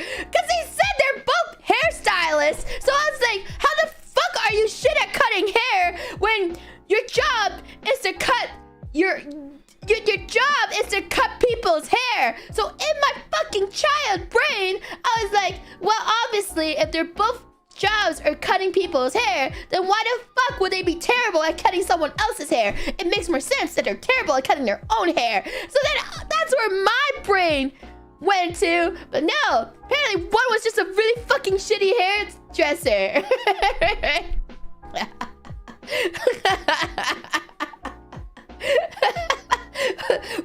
said they're both hairstylists. So I was like, how the fuck are you shit at cutting hair when your job is to cut your job is to cut people's hair? So in my fucking child brain, I was like, well, obviously, if they're both jobs are cutting people's hair, then why the fuck would they be terrible at cutting someone else's hair? It makes more sense that they're terrible at cutting their own hair. So then that's where my brain went to. But no, apparently one was just a really fucking shitty hairdresser.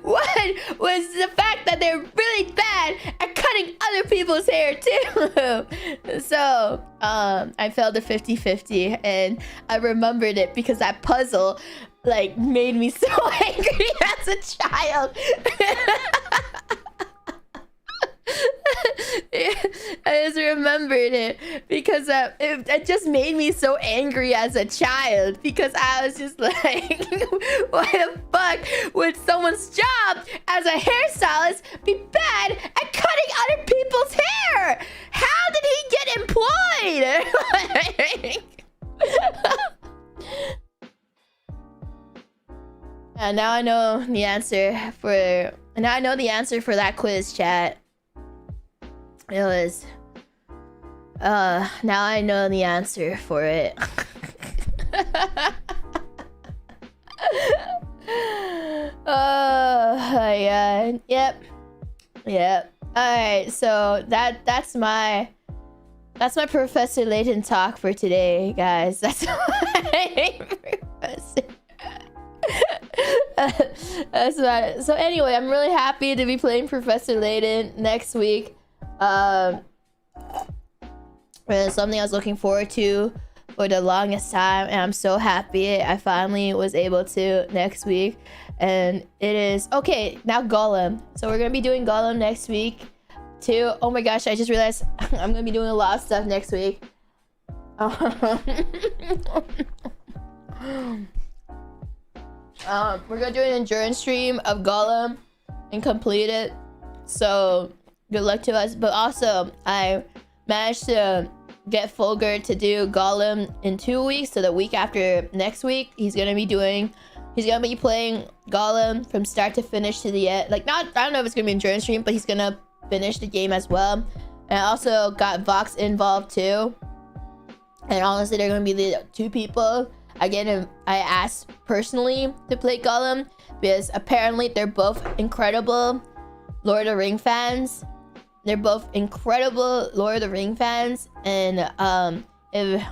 One was the fact that they're really bad at cutting other people's hair too. So I failed the 50-50, and I remembered it because that puzzle like made me so angry as a child. I just remembered it because it just made me so angry as a child, because I was just like, why the fuck would someone's job as a hairstylist be bad at cutting other people's hair? How did he get employed? And now I know the answer for that quiz, chat. It was now I know the answer for it. Oh my god. Yep. Alright, so that's my Professor Layton talk for today, guys. That's my Professor. That's my. So anyway, I'm really happy to be playing Professor Layton next week. It's something I was looking forward to for the longest time, and I'm so happy I finally was able to next week. And it is okay now. Golem. So we're gonna be doing Golem next week too. Oh my gosh, I just realized I'm gonna be doing a lot of stuff next week. We're gonna do an endurance stream of Golem and complete it. So good luck to us. But also, I managed to get Fulgur to do Golem in 2 weeks. So the week after next week, he's gonna be playing Golem from start to finish to the end. Like, I don't know if it's gonna be an endurance stream, but he's gonna finish the game as well. And I also got Vox involved too. And honestly, they're gonna be the 2 people. Again, I asked personally to play Golem because apparently they're both incredible Lord of the Ring fans. And if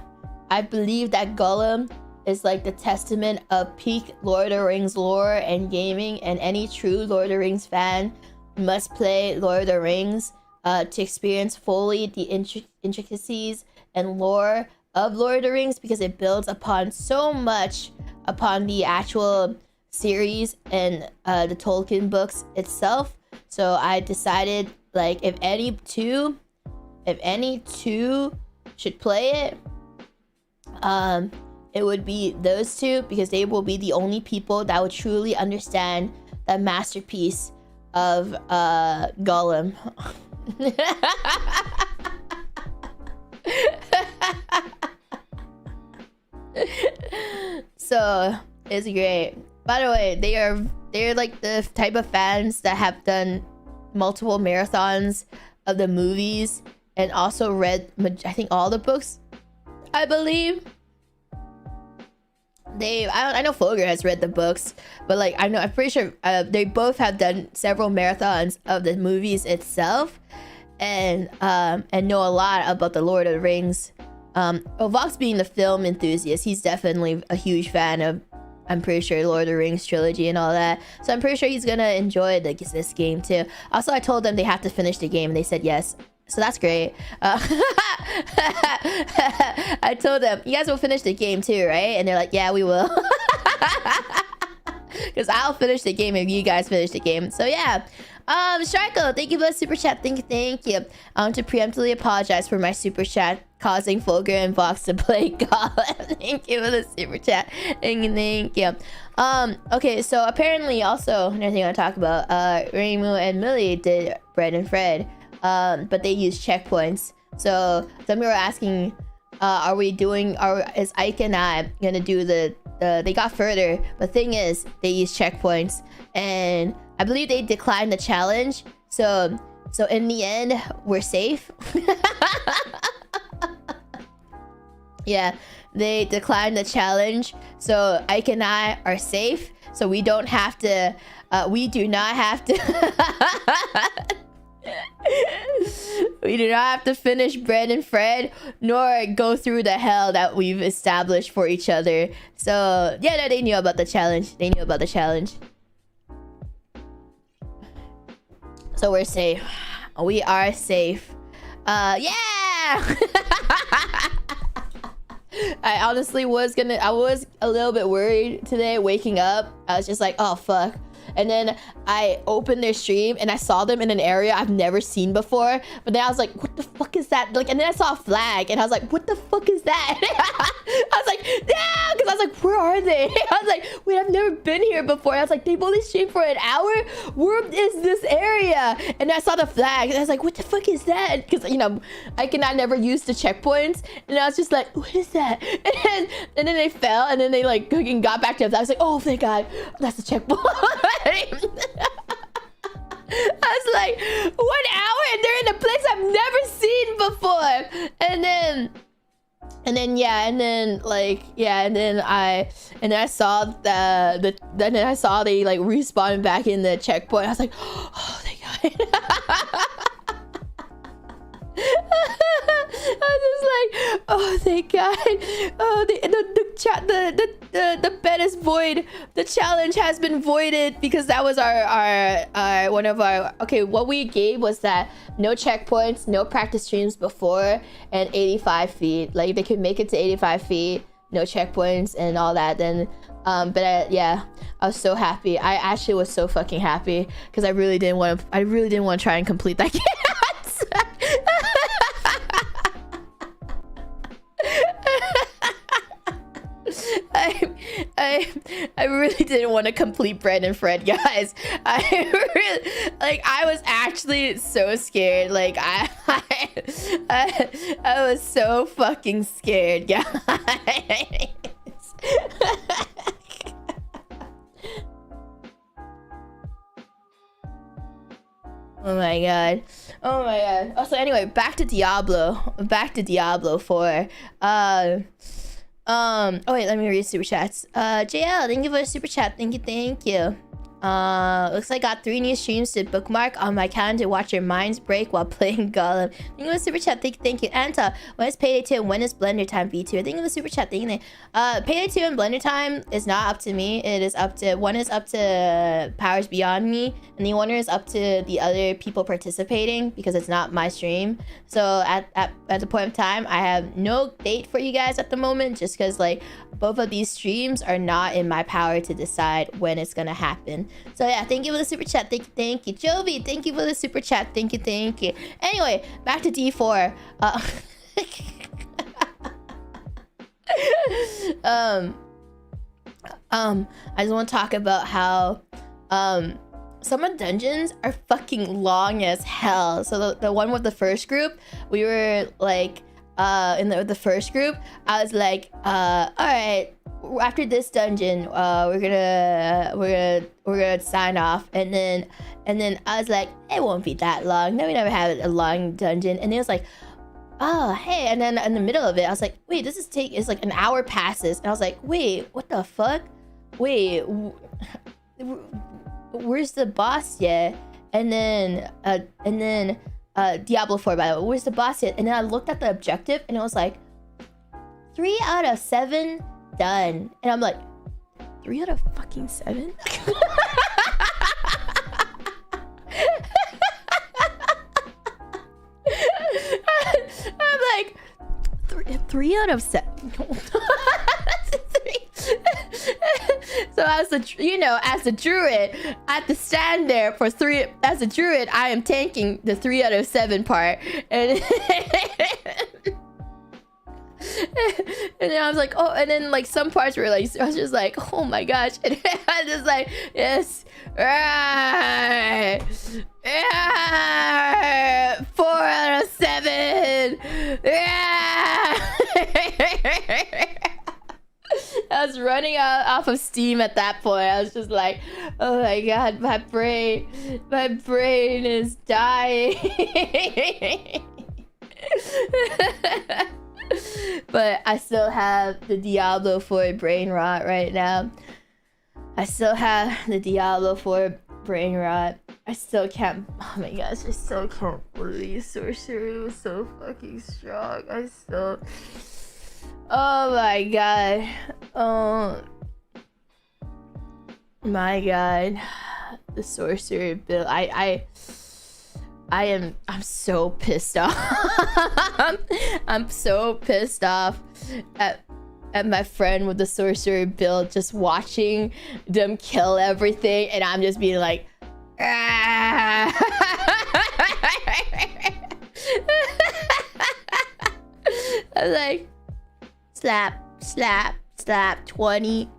I believe that Golem is like the testament of peak Lord of the Rings lore and gaming, and any true Lord of the Rings fan must play Lord of the Rings to experience fully the intricacies and lore of Lord of the Rings, because it builds upon so much upon the actual series and the Tolkien books itself. So I decided, like, if any two should play it, it would be those 2, because they will be the only people that would truly understand that masterpiece of Gollum. So it's great. By the way, they're like the type of fans that have done multiple marathons of the movies and also read, I think, all the books, I believe. I know Fulgur has read the books, but like I'm pretty sure they both have done several marathons of the movies itself, and know a lot about the Lord of the Rings. Vox being the film enthusiast, he's definitely a huge fan of, I'm pretty sure, Lord of the Rings trilogy and all that. So I'm pretty sure he's gonna enjoy this game too. Also, I told them they have to finish the game and they said yes. So that's great. I told them, you guys will finish the game too, right? And they're like, yeah, we will. Because I'll finish the game if you guys finish the game. So yeah. Sharko, thank you for the super chat. Thank you. I want to preemptively apologize for my super chat causing Fulgur and Vox to play Golem. Thank you for the super chat. Thank you. Okay, so apparently also another thing I want to talk about, Reimu and Millie did Bread and Fred. But they use checkpoints. So some people were asking, is Ike and I gonna do they got further, but thing is they use checkpoints, and I believe they declined the challenge. So in the end, we're safe. Yeah, they declined the challenge, so Ike and I are safe. So we do not have to we do not have to finish Bread and Fred, nor go through the hell that we've established for each other. So yeah, no, they knew about the challenge. So we're safe. We are safe. Yeah. I honestly was a little bit worried today waking up. I was just like, oh fuck. And then I opened their stream and I saw them in an area I've never seen before. But then I was like, what the fuck is that? Like, and then I saw a flag and I was like, what the fuck is that? I was like, yeah, because I was like, where are they? I was like, wait, I've never been here before. I was like, they've only streamed for an hour? Where is this area? And I saw the flag and I was like, what the fuck is that? Because, you know, I never used the checkpoints. And I was just like, what is that? And then they fell and then they like got back to us. I was like, oh, thank God, that's the checkpoint. I was like, 1 hour and they're in a place I've never seen before. And then And then yeah, and then like yeah, and then I saw then I saw they like respawn back in the checkpoint. I was like, oh thank God. I was just like, oh thank God. Oh the bed is void. The challenge has been voided because that was our one of our okay, what we gave was that no checkpoints, no practice streams before, and 85 feet. Like they could make it to 85 feet, no checkpoints and all that. Then yeah, I was so happy. I actually was so fucking happy because I really didn't want to try and complete that game. I really didn't want to complete Bread and Fred, guys. I was actually so scared. Like I was so fucking scared, guys. Oh my God. Oh my God. Also, anyway, back to Diablo 4. Oh wait, let me read super chats. JL, thank you for the super chat. Thank you. Looks like I got 3 new streams to bookmark on my calendar to watch your minds break while playing Gollum. Thank you for the super chat. Thank you. Anta, when is Payday 2 and when is Blender Time V2? Thank you for the super chat. Thank you. Payday 2 and Blender Time is not up to me. It is up to, one is up to powers beyond me, and the other is up to the other people participating because it's not my stream. So at the point of time, I have no date for you guys at the moment, just because like both of these streams are not in my power to decide when it's gonna happen. So yeah, thank you for the super chat. Thank you. Jovi, thank you for the super chat. Thank you. Anyway, back to D4. I just want to talk about how some of the dungeons are fucking long as hell. So the one with the first group, we were like in the first group, I was like, all right, after this dungeon, we're gonna sign off, and then I was like, it won't be that long. No, we never had a long dungeon, and it was like, oh hey, and then in the middle of it, I was like, wait, it's like an hour passes, and I was like, wait, what the fuck? Wait, where's the boss yet? And then Diablo 4, by the way, where's the boss yet? And then I looked at the objective, and it was like 3 out of 7 done, and I'm like, 3 out of fucking 7. I'm like, three out of 7. So as a druid, I have to stand there for 3. As a druid, I am tanking the 3 out of 7 part, and and then I was like, oh, and then like some parts were like, I was just like, oh my gosh, and I was just like, yes, 4 out of 7, I was running off of steam at that point. I was just like, oh my God, my brain is dying. But I still have the Diablo 4 brain rot right now. I still have the Diablo 4 brain rot. I still can't. Oh my gosh, I still can't believe Sorcery was so fucking strong. Oh my God. Oh my God. The Sorcery build. I'm so pissed off. I'm so pissed off at my friend with the sorcerer build, just watching them kill everything, and I'm just being like, ah. I'm like, slap, 20.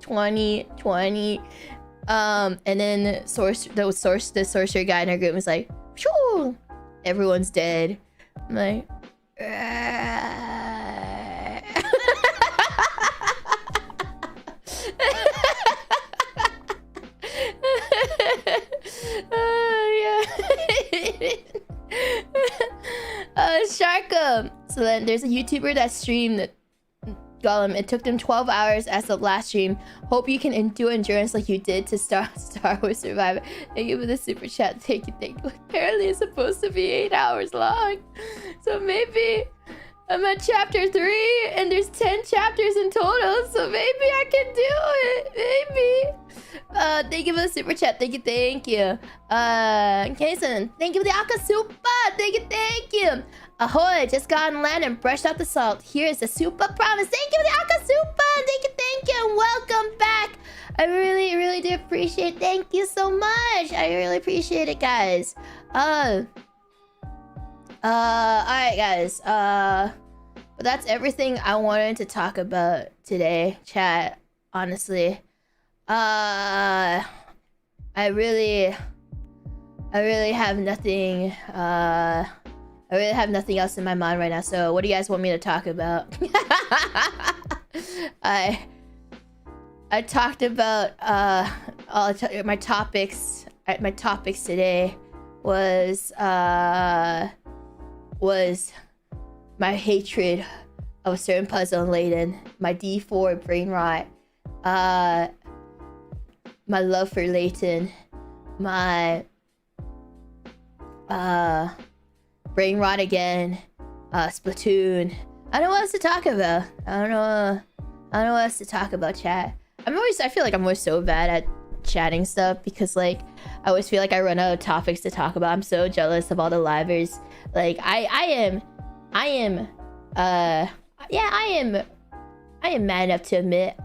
And then the sorcerer guy in our group was like, phew, everyone's dead. I'm like, Sharkum. So then there's a YouTuber that streamed Gollum, it took them 12 hours as of last stream. Hope you can endure endurance like you did to Star Wars Survivor. Thank you for the super chat. Thank you, thank you. Apparently it's supposed to be 8 hours long. So maybe I'm at chapter 3 and there's 10 chapters in total. So maybe I can do it. Maybe. Thank you for the super chat. Thank you, thank you. Kason, thank you for the Akasupa. Thank you. Ahoy, just got on land and brushed out the salt. Here's the super promise. Thank you for the Akasupa. Thank you, and welcome back. I really do appreciate it. Thank you so much. I really appreciate it, guys. Alright, guys. But that's everything I wanted to talk about today, chat. Honestly. I really have nothing, I really have nothing else in my mind right now. So what do you guys want me to talk about? I talked about my topics. My topics today was my hatred of a certain puzzle in Layton, my D4 brain rot, my love for Layton, my brain rot again, Splatoon. I don't know what else to talk about. I don't know what else to talk about, chat. I feel like I'm always so bad at chatting stuff because like I always feel like I run out of topics to talk about. I'm so jealous of all the livers. Like I am man enough to admit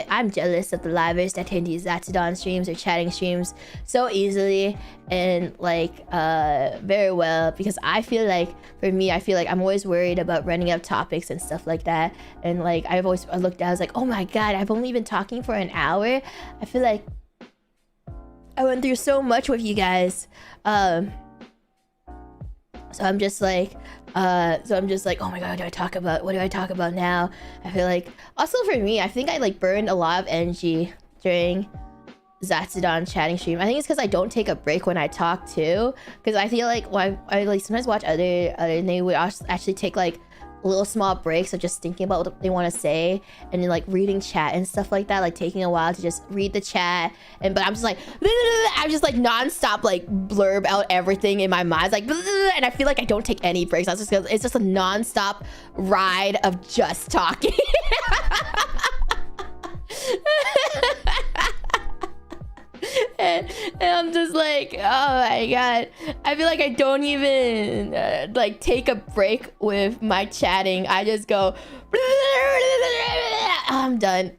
I'm jealous of the livers that attend these Zatodon streams or chatting streams so easily and like very well, because I feel like for me I feel like I'm always worried about running out of topics and stuff like that, and like I looked down, I was like, oh my god, I've only been talking for an hour. I feel like I went through so much with you guys, so I'm just like, oh my god, what do I talk about now? I feel like, also for me, I think I like burned a lot of energy during Zatodon chatting stream. I think it's because I don't take a break when I talk too, because I feel like when I like sometimes watch other they would actually take like little small breaks of just thinking about what they want to say and then like reading chat and stuff like that, like taking a while to just read the chat, but I'm just like non-stop like blurb out everything in my mind, like, and I feel like I don't take any breaks. That's just because it's just a non-stop ride of just talking. And I'm just like, oh my god, I feel like I don't even like take a break with my chatting. I just go I'm done.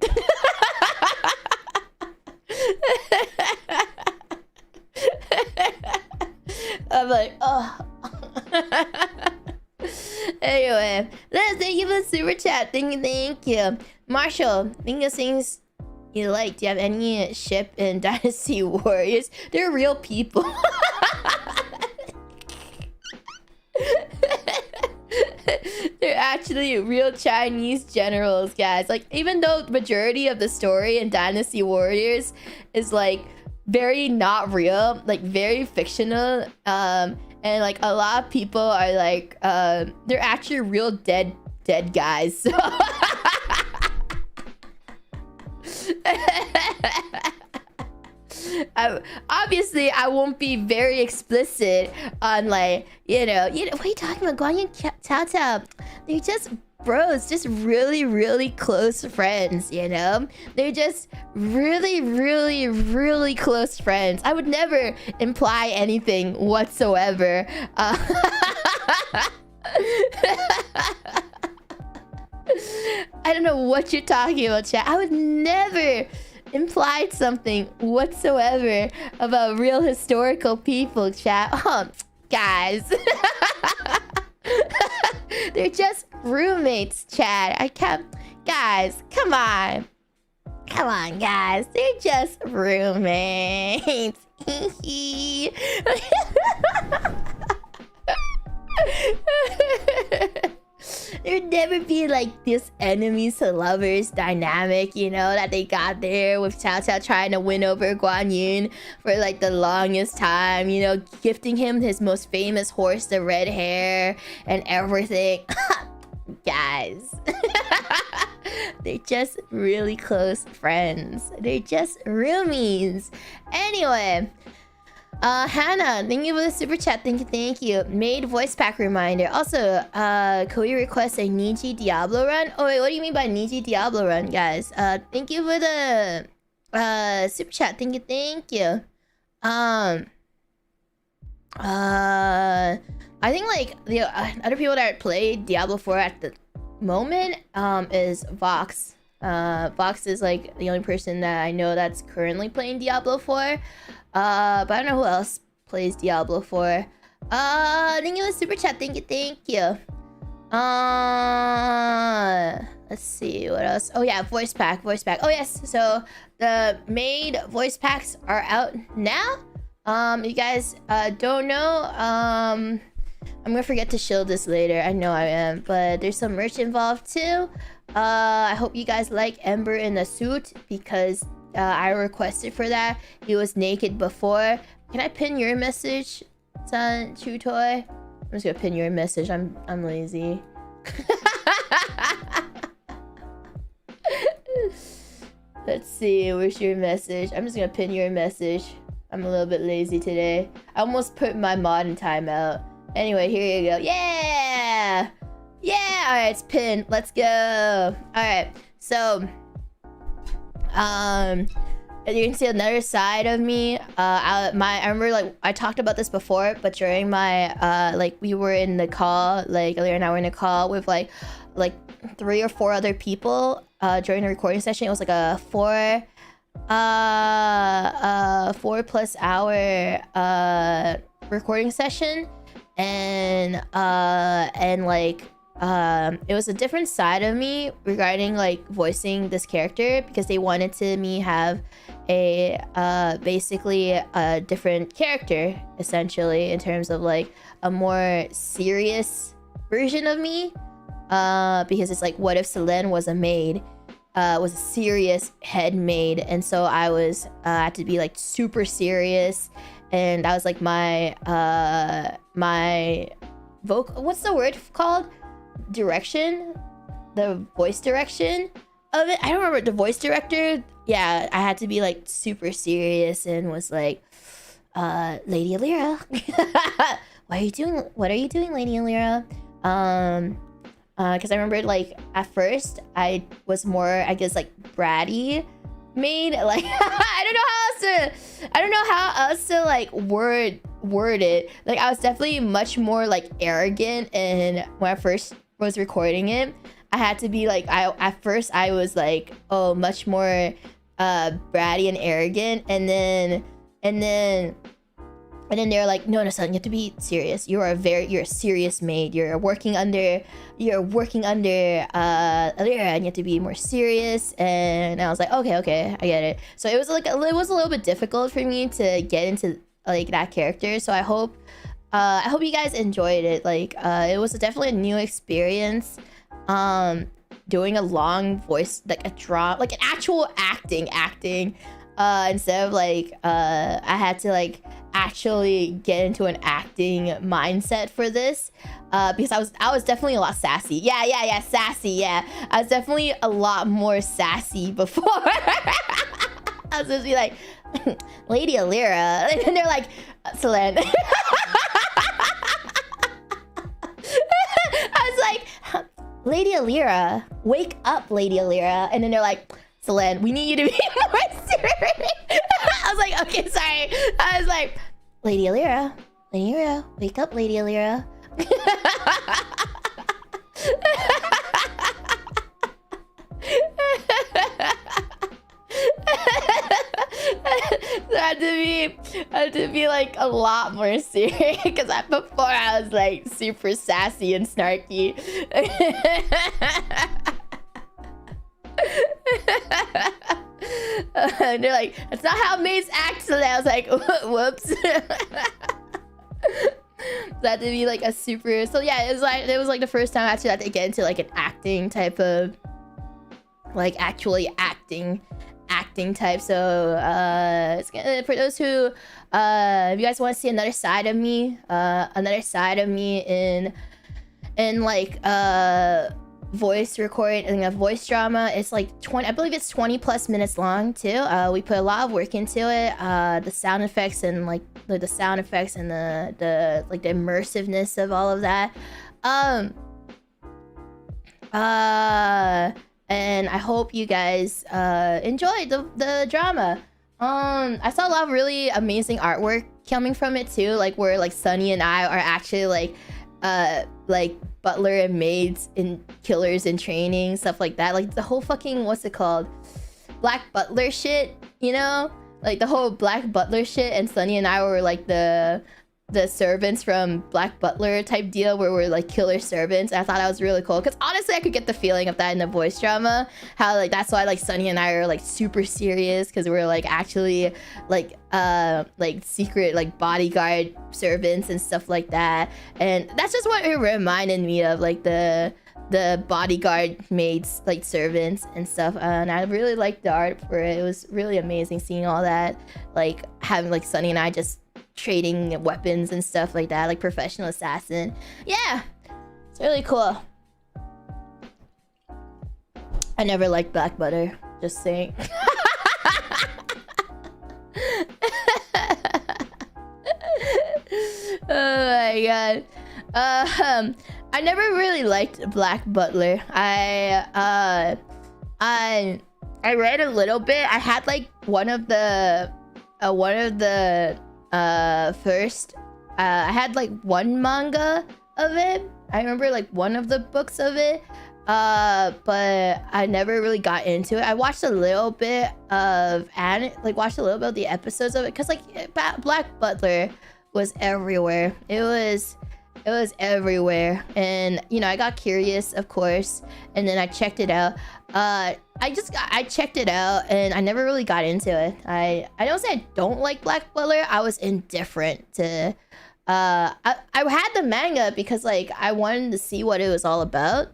I'm like, oh. Anyway, thank you for the super chat. Thank you. Marshall, think of things you like. Do you have any ship in Dynasty Warriors? They're real people. They're actually real Chinese generals, guys. Like, even though the majority of the story in Dynasty Warriors is like very not real, like very fictional, and like a lot of people are like they're actually real dead guys. So obviously I won't be very explicit on like, you know what are you talking about, Guanyin Cao Cao? They're just bros, just really close friends, you know? They're just really close friends. I would never imply anything whatsoever. I don't know what you're talking about, chat. I would never imply something whatsoever about real historical people, chat. Oh, guys. They're just roommates, chat. I can't... Guys, come on. Come on, guys. They're just roommates. There'd never be like this enemies to lovers dynamic, you know, that they got there with Cao Cao trying to win over Guan Yin for like the longest time, you know, gifting him his most famous horse, the red hair and everything. Guys. They're just really close friends. They're just roomies. Anyway, Hannah, thank you for the super chat. Thank you. Made voice pack reminder. Also, Cody requests a Niji Diablo run. Oh wait, what do you mean by Niji Diablo run, guys? Thank you for the super chat. Thank you. I think like the other people that play Diablo 4 at the moment is Vox. Vox is like the only person that I know that's currently playing Diablo 4. But I don't know who else plays Diablo 4. Thank you for the super chat. Thank you. Let's see what else. Oh yeah, voice pack. Oh yes, so the made voice packs are out now. You guys don't know, I'm gonna forget to show this later. I know I am, but there's some merch involved too. I hope you guys like Ember in a suit because I requested for that. He was naked before. Can I pin your message, son? Chew toy. I'm just gonna pin your message. I'm lazy. Let's see. Where's your message? I'm just gonna pin your message. I'm a little bit lazy today. I almost put my mod in timeout. Anyway, here you go. Yeah! Yeah! Alright, it's pinned. Let's go. Alright, so... you can see another side of me. I remember, like, I talked about this before, but during my, like, we were in the call, like, earlier and I were in a call with, like 3 or 4 other people, during the recording session. It was, like, a 4+ hour recording session, and like it was a different side of me regarding like voicing this character because they wanted to me have a basically a different character essentially in terms of like a more serious version of me, because it's like, what if Selen was a maid, was a serious head maid, and so I was had to be like super serious, and that was like my my vocal, what's the word called, direction, the voice direction of it. I don't remember the voice director. Yeah, I had to be like super serious and was like, Lady Alira, what are you doing, Lady Alira? Because I remember like at first I was more, I guess, like bratty maid, like I don't know how else to like word it. Like I was definitely much more like arrogant, and when I first was recording it, I had to be like, at first I was like, oh, much more bratty and arrogant, and then they're like, no, son, you have to be serious. You're a serious maid. You're working under Alira, and you have to be more serious. And I was like, okay, I get it. So it was like, it was a little bit difficult for me to get into like that character. So I hope you guys enjoyed it. Like, it was definitely a new experience. Doing a long voice, like a drop, like an actual acting, instead of like, I had to like actually get into an acting mindset for this, because I was definitely a lot sassy. Yeah, sassy. Yeah, I was definitely a lot more sassy before. I was just be like, Lady Alira, and they're like, Selen. I was like, Lady Alira, wake up, Lady Alira, and then they're like, Selen, we need you to be more serious. I was like, okay, sorry. I was like, Lady Alira, wake up, Lady Alira. So I had to be like a lot more serious because before I was like super sassy and snarky. And they're like, that's not how maids act. So I was like, whoops. So I had to be like a super. So yeah, it was like the first time I actually had to get into like an acting type of, like actually acting type. So it's gonna, for those who if you guys want to see another side of me in like voice recording and a voice drama. It's like 20, I believe it's 20 plus minutes long too. We put a lot of work into it. The sound effects and like the sound effects and the like the immersiveness of all of that. And I hope you guys enjoyed the drama. I saw a lot of really amazing artwork coming from it too, like where like Sunny and I are actually like butler and maids and killers in training, stuff like that. Like the whole fucking, what's it called, black butler shit, you know, like the whole black butler shit. And Sunny and I were like the servants from Black Butler type deal, where we're like killer servants. I thought that was really cool because honestly I could get the feeling of that in the voice drama, how like that's why like Sunny and I are like super serious, because we're like actually like secret like bodyguard servants and stuff like that. And that's just what it reminded me of, like the bodyguard maids, like servants and stuff. And I really liked the art for it. It was really amazing seeing all that, like having like Sunny and I just trading weapons and stuff like that, like professional assassin. Yeah, it's really cool. I never liked black butter, just saying. Oh my god. I never really liked Black Butler. I read a little bit. I had like one of the first I had like one manga of it. I remember like one of the books of it, but I never really got into it. I watched a little bit of watched a little bit of the episodes of it, because like Black Butler was everywhere. It was everywhere, and you know, I got curious, of course, and then I checked it out. I checked it out, and I never really got into it. I don't say I don't like Black Butler. I was indifferent to. I had the manga because like I wanted to see what it was all about.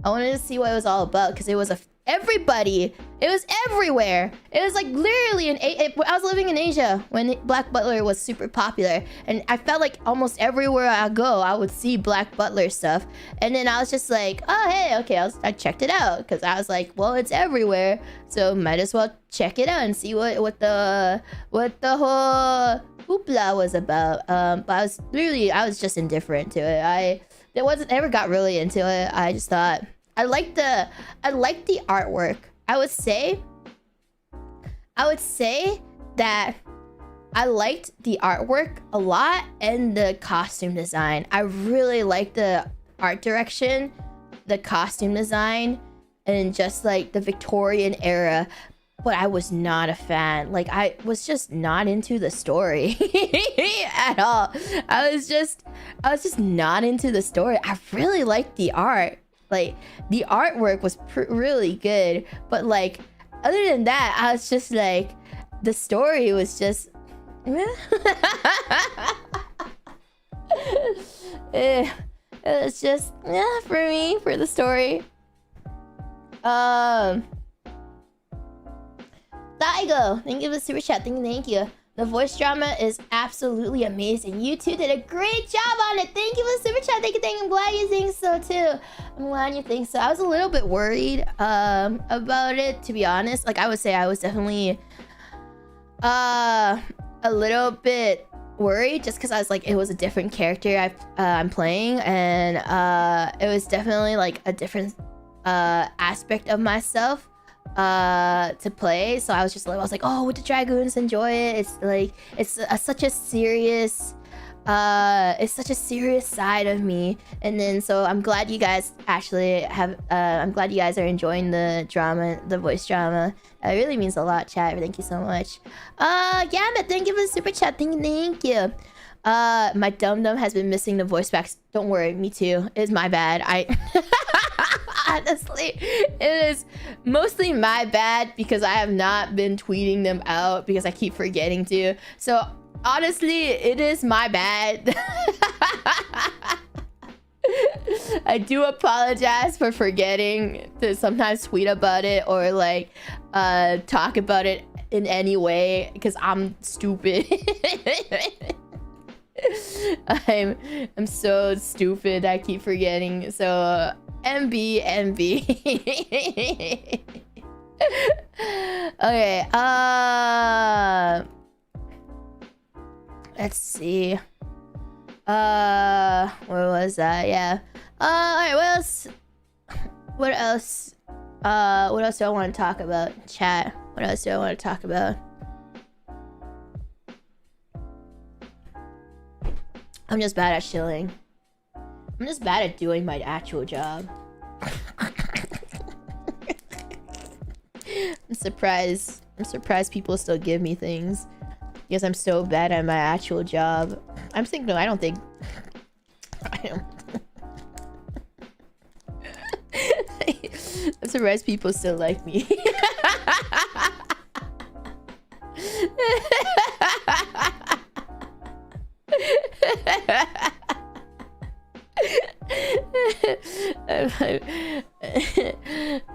I wanted to see what it was all about because it was everybody. It was everywhere. It was like literally I was living in Asia when Black Butler was super popular, and I felt like almost everywhere I go I would see Black Butler stuff. And then I was just like, oh hey, okay, I checked it out because I was like, well, it's everywhere, so might as well check it out and see what the whole hoopla was about. But I was just indifferent to it. I never got really into it. I just thought I liked the artwork. I would say that I liked the artwork a lot and the costume design. I really liked the art direction, the costume design, and just like the Victorian era. But I was not a fan. Like I was just not into the story at all. I was just not into the story. I really liked the art. Like the artwork was really good, but like other than that, I was just like, the story was just it was just for me, for the story. Daigo, thank you for the super chat. Thank you. The voice drama is absolutely amazing. You two did a great job on it. Thank you for the super chat. Thank you. I'm glad you think so too. I'm glad you think so. I was a little bit worried about it, to be honest. Like I would say I was definitely a little bit worried, just because I was like, it was a different character I'm playing, and it was definitely like a different aspect of myself to play. So I was like, oh, would the dragoons enjoy it? It's like it's such a serious side of me. And then so I'm glad you guys actually have I'm glad you guys are enjoying the drama, the voice drama. It really means a lot, chat. Thank you so much. Yeah, but thank you for the super chat. Thank you. My dum-dum has been missing the voice packs. Don't worry, me too. It's my bad. Honestly, it is mostly my bad because I have not been tweeting them out because I keep forgetting to. So honestly, it is my bad. I do apologize for forgetting to sometimes tweet about it or like talk about it in any way because I'm stupid. I'm so stupid. I keep forgetting. So MB. Okay, let's see. Where was that? Yeah. Alright, what else? What else? What else do I want to talk about? Chat. What else do I want to talk about? I'm just bad at chilling. I'm just bad at doing my actual job. I'm surprised people still give me things because I'm so bad at my actual job. I'm thinking, no, I don't think. I'm surprised people still like me. I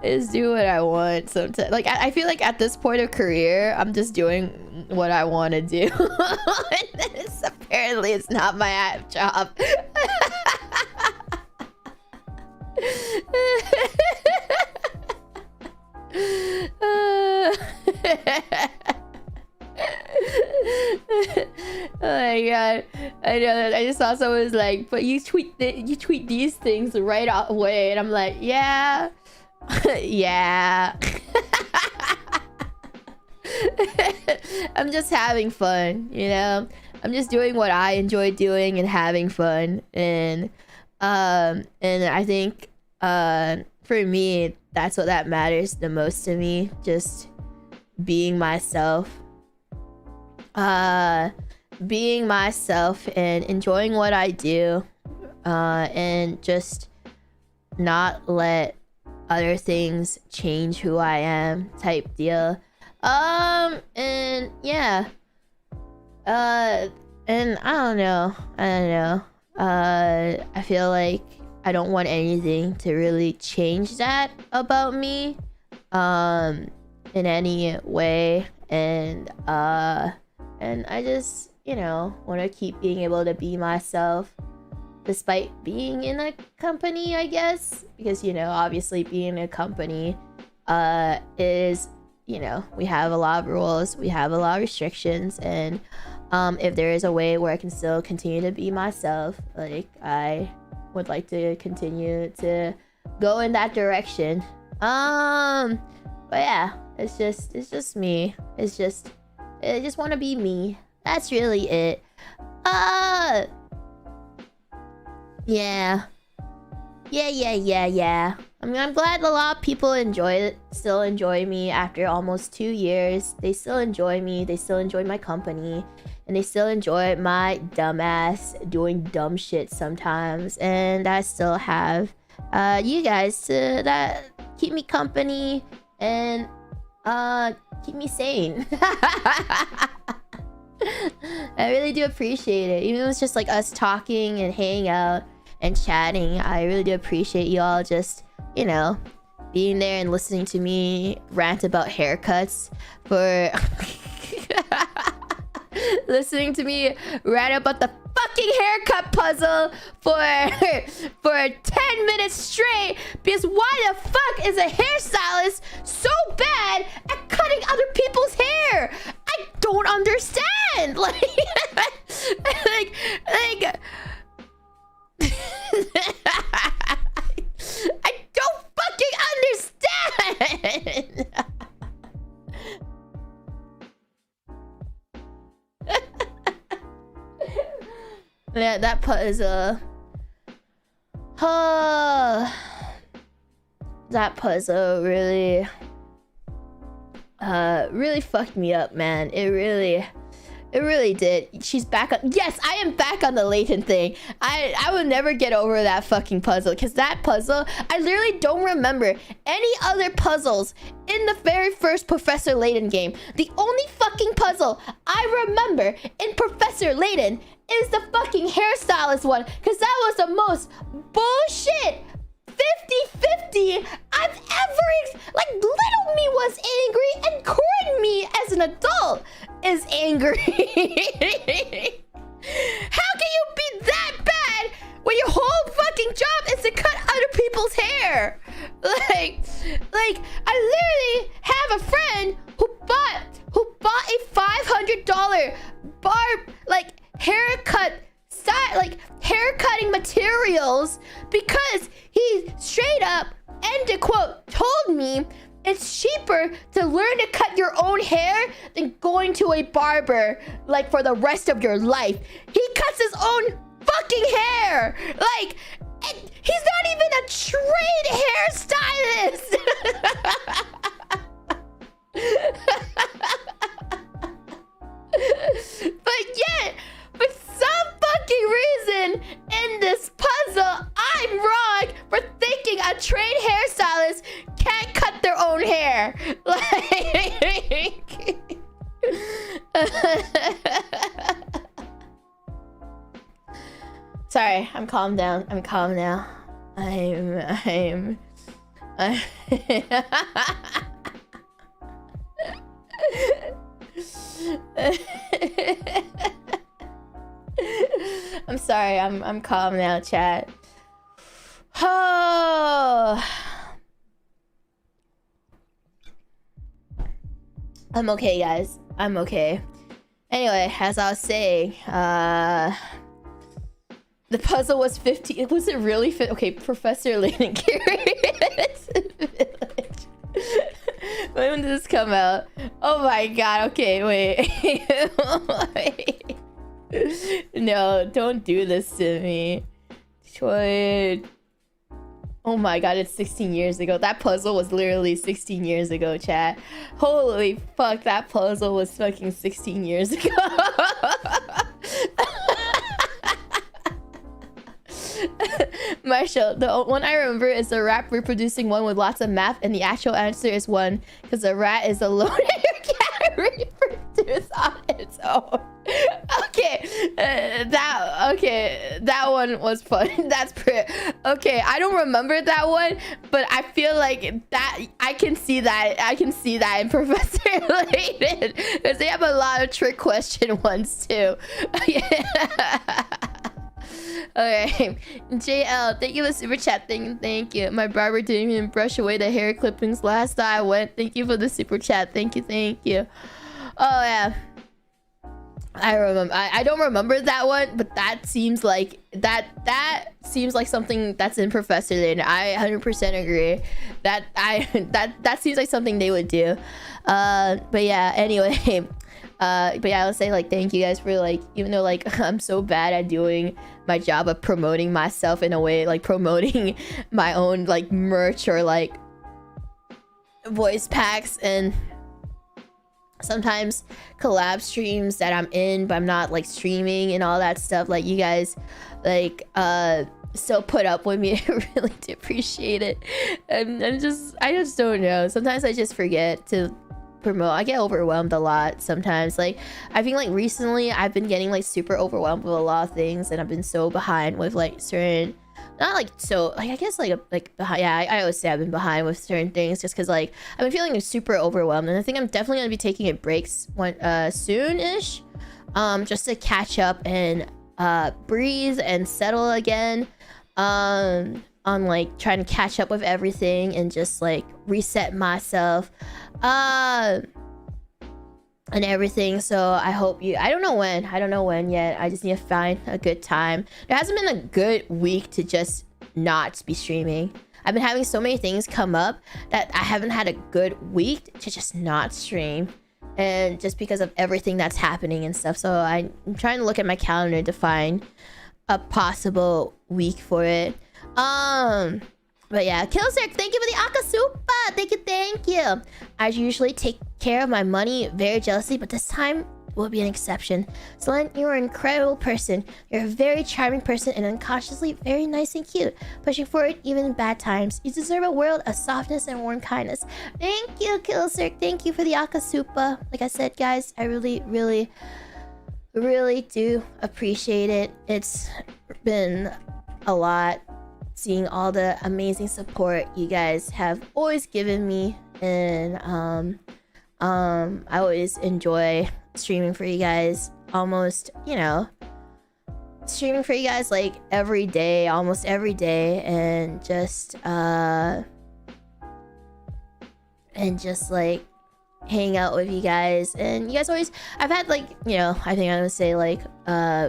just do what I want sometimes. Like I feel like at this point of career, I'm just doing what I want to do. Apparently, it's not my job. Oh my god, I know that. I just saw someone was like, but you tweet these things right away, and I'm like, yeah. Yeah. I'm just having fun, you know. I'm just doing what I enjoy doing and having fun, and I think for me, that's what that matters the most to me. Just being myself. Being myself and enjoying what I do, and just not let other things change who I am, type deal. And yeah, and I don't know. I feel like I don't want anything to really change that about me, in any way, and I just, you know, want to keep being able to be myself despite being in a company, I guess, because, you know, obviously being in a company is, you know, we have a lot of rules, we have a lot of restrictions, and if there is a way where I can still continue to be myself, like, I would like to continue to go in that direction. But yeah, it's just me. I just want to be me. That's really it. Yeah. I mean, I'm glad a lot of people still enjoy me after almost 2 years. They still enjoy me. They still enjoy my company. And they still enjoy my dumbass doing dumb shit sometimes. And I still have you guys that keep me company and keep me sane. I really do appreciate it. Even though it's just like us talking and hanging out and chatting, I really do appreciate you all just, you know, being there and listening to me rant about haircuts for listening to me rant about the fucking haircut puzzle for 10 minutes straight, because why the fuck is a hairstylist so bad at cutting other people's hair? I don't understand. Like I don't fucking understand. Yeah, that puzzle. That puzzle really fucked me up, man. It really did. She's back on. Yes, I am back on the Layton thing. I will never get over that fucking puzzle, because that puzzle, I literally don't remember any other puzzles in the very first Professor Layton game. The only fucking puzzle I remember in Professor Layton is the fucking hairstylist one, because that was the most bullshit 50-50 I've ever like. Little me was angry, and current me as an adult is angry. How can you be that bad when your whole fucking job is to cut other people's hair? Like, I literally have a friend who bought a $500 haircut style, hair cutting materials, because he straight up, end of quote, told me it's cheaper to learn to cut your own hair than going to a barber for the rest of your life. He cuts his own fucking hair. He's not even a trained hairstylist. But yet, for some fucking reason in this puzzle, I'm wrong for thinking a trained hairstylist can't cut their own hair. Sorry, I'm calm down. I'm calm now. I'm I'm sorry. I'm calm now, chat. Oh. I'm okay, guys. I'm okay. Anyway, as I was saying, the puzzle was 50. Was it really fit? Okay, Professor Layton Curious Village. When did this come out? Oh my god. Okay, wait. Wait. No, don't do this to me. Wait. Oh my god, it's 16 years ago. That puzzle was literally 16 years ago, chat. Holy fuck, that puzzle was fucking 16 years ago. Marshall, the one I remember is the rat reproducing one with lots of math, and the actual answer is one, because the rat is alone and your cat reproduce on its own. Okay, that one was fun. That's pretty okay. I don't remember that one, but I feel like that I can see that in Professor Layton, because they have a lot of trick question ones too. Okay, JL, thank you for the super chat thing. Thank you. My barber didn't even brush away the hair clippings last time I went. Thank you for the super chat. Thank you. Oh yeah, I remember. I don't remember that one, but that seems like seems like something that's in Professor Layton. I 100% agree. That seems like something they would do. But yeah. Anyway. But yeah, I'll say thank you guys for even though I'm so bad at doing my job of promoting myself in a way, promoting my own merch or voice packs and sometimes collab streams that I'm in but I'm not streaming and all that stuff. You guys still put up with me. I really do appreciate it. And I just don't know. Sometimes I just forget to promote. I get overwhelmed a lot sometimes. I think recently I've been getting super overwhelmed with a lot of things, and I've been so behind with certain, not so I guess behind. Yeah, I always say I've been behind with certain things just because I've been feeling super overwhelmed, and I think I'm definitely gonna be taking a break soon-ish, just to catch up and breathe and settle again, on trying to catch up with everything and just reset myself and everything. So I hope I don't know when yet. I just need to find a good time. There hasn't been a good week to just not be streaming. I've been having so many things come up that I haven't had a good week to just not stream, and just because of everything that's happening and stuff. So I'm trying to look at my calendar to find a possible week for it. But yeah, Killsec, thank you for the Akasupa. Thank you. I usually take care of my money very jealously, but this time will be an exception. Selen, you're an incredible person. You're a very charming person and unconsciously very nice and cute, pushing forward even in bad times. You deserve a world of softness and warm kindness. Thank you, Killsec. Thank you for the Akasupa. Like I said, guys, I really do appreciate it. It's been a lot seeing all the amazing support you guys have always given me, and I always enjoy streaming for you guys. Almost, streaming for you guys every day, almost every day, and just and just like hang out with you guys. And you guys always, I've had like, you know, I think I'm gonna say like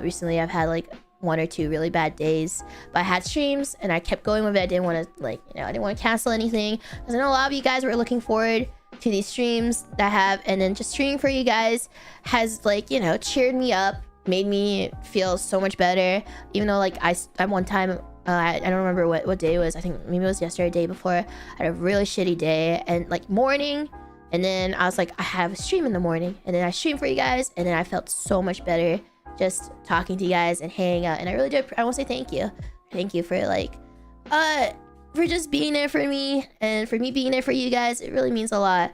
recently I've had like 1 or 2 really bad days, but I had streams and I kept going with it. I didn't want to like, you know, I didn't want to cancel anything because I know a lot of you guys were looking forward to these streams that I have, and then just streaming for you guys has like, you know, cheered me up, made me feel so much better. Even though like at one time I don't remember what day it was, I think maybe it was yesterday or the day before, I had a really shitty day and like morning, and then I was like, I have a stream in the morning, and then I streamed for you guys, and then I felt so much better just talking to you guys and hanging out. And I really did, I want to say thank you for like for just being there for me, and for me being there for you guys. It really means a lot.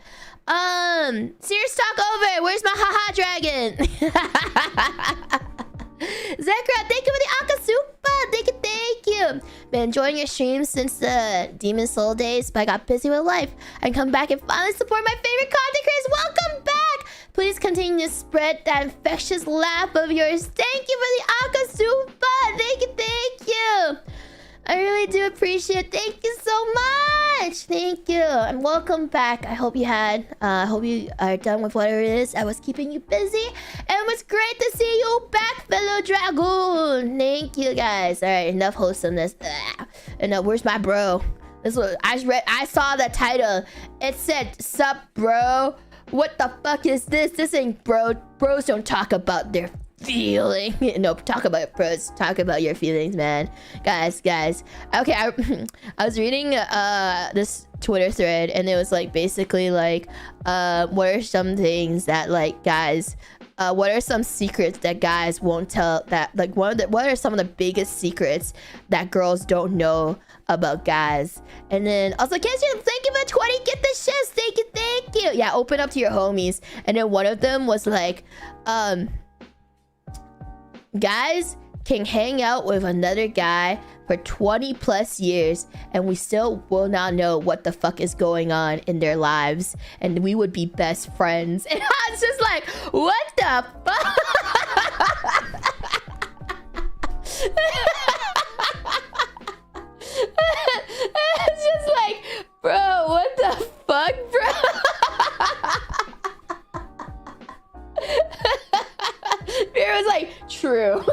Serious talk over. Where's my haha dragon? Zekra, thank you for the Akasupa. Thank you. Been enjoying your streams since the Demon Soul days, but I got busy with life. I come back and finally support my favorite content creators. Welcome back. Please continue to spread that infectious laugh of yours. Thank you for the Akasupa. Thank you. I really do appreciate it. Thank you so much. Thank you. And welcome back. I hope you are done with whatever it is that was keeping you busy. And it was great to see you back, fellow dragoon. Thank you guys. Alright, enough wholesomeness. And where's my bro? This was I saw the title. It said, "Sup, bro? What the fuck is this? This ain't bro. Bros don't talk about their feeling." No, talk about bros. Talk about your feelings, man. Guys. Okay, I was reading this Twitter thread, and it was like basically like what are some things that like guys what are some secrets that guys won't tell, that like what are some of the biggest secrets that girls don't know about guys? And then I was like, thank you for 20, get the shifts, thank you. Yeah, open up to your homies. And then one of them was like, guys can hang out with another guy for 20 plus years and we still will not know what the fuck is going on in their lives, and we would be best friends. And I was just like, what the fuck? It's just like, bro, what the fuck, bro? Fear was like, true.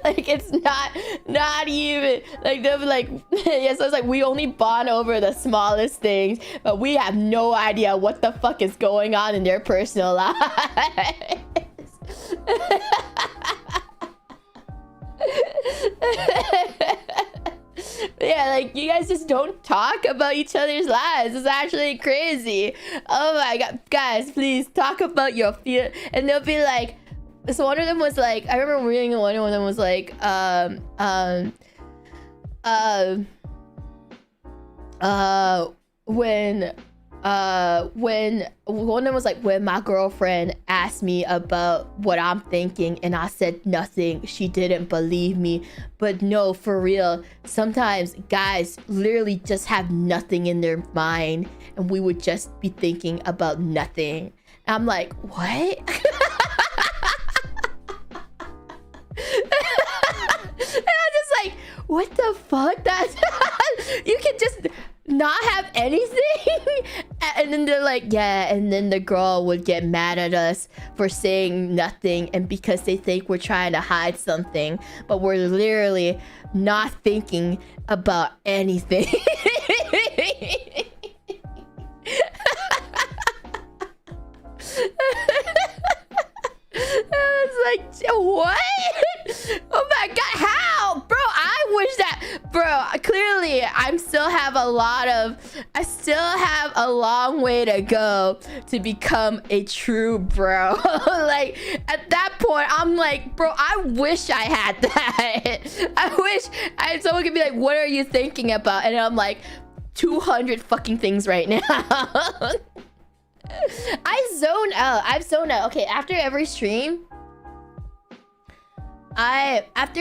Like, it's not even like they'll be like, yeah, so it's like we only bond over the smallest things, but we have no idea what the fuck is going on in their personal lives. Yeah, like you guys just don't talk about each other's lives. It's actually crazy. Oh my god, guys, please talk about your feel. And they'll be like, so one of them was like, I remember reading one of them was like, when one of them was like, when my girlfriend asked me about what I'm thinking and I said nothing, she didn't believe me. But no, for real, sometimes guys literally just have nothing in their mind and we would just be thinking about nothing. And I'm like, what? And I'm just like, what the fuck? That's you can just not have anything. And then they're like, yeah, and then the girl would get mad at us for saying nothing, and because they think we're trying to hide something, but we're literally not thinking about anything. I was like, what? Oh my god, how? Bro, I wish that, bro, clearly I still have a long way to go to become a true bro. Like at that point I'm like, bro, I wish I had that. I wish someone could be like, what are you thinking about? And I'm like, 200 fucking things right now. I've zoned out. Okay, after every stream, after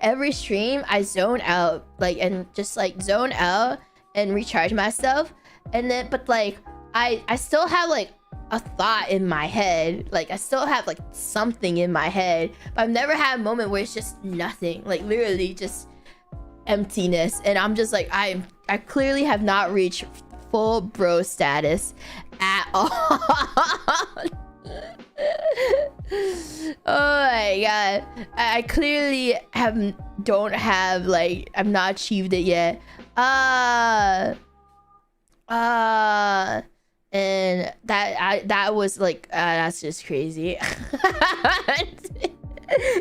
every stream I zone out, like, and just like zone out and recharge myself. And then, but like I still have like a thought in my head, like I still have like something in my head, but I've never had a moment where it's just nothing, like literally just emptiness, and I'm just like, I clearly have not reached full bro status at all. Oh my god, I clearly don't have, like, I've not achieved it yet. And that was like, that's just crazy.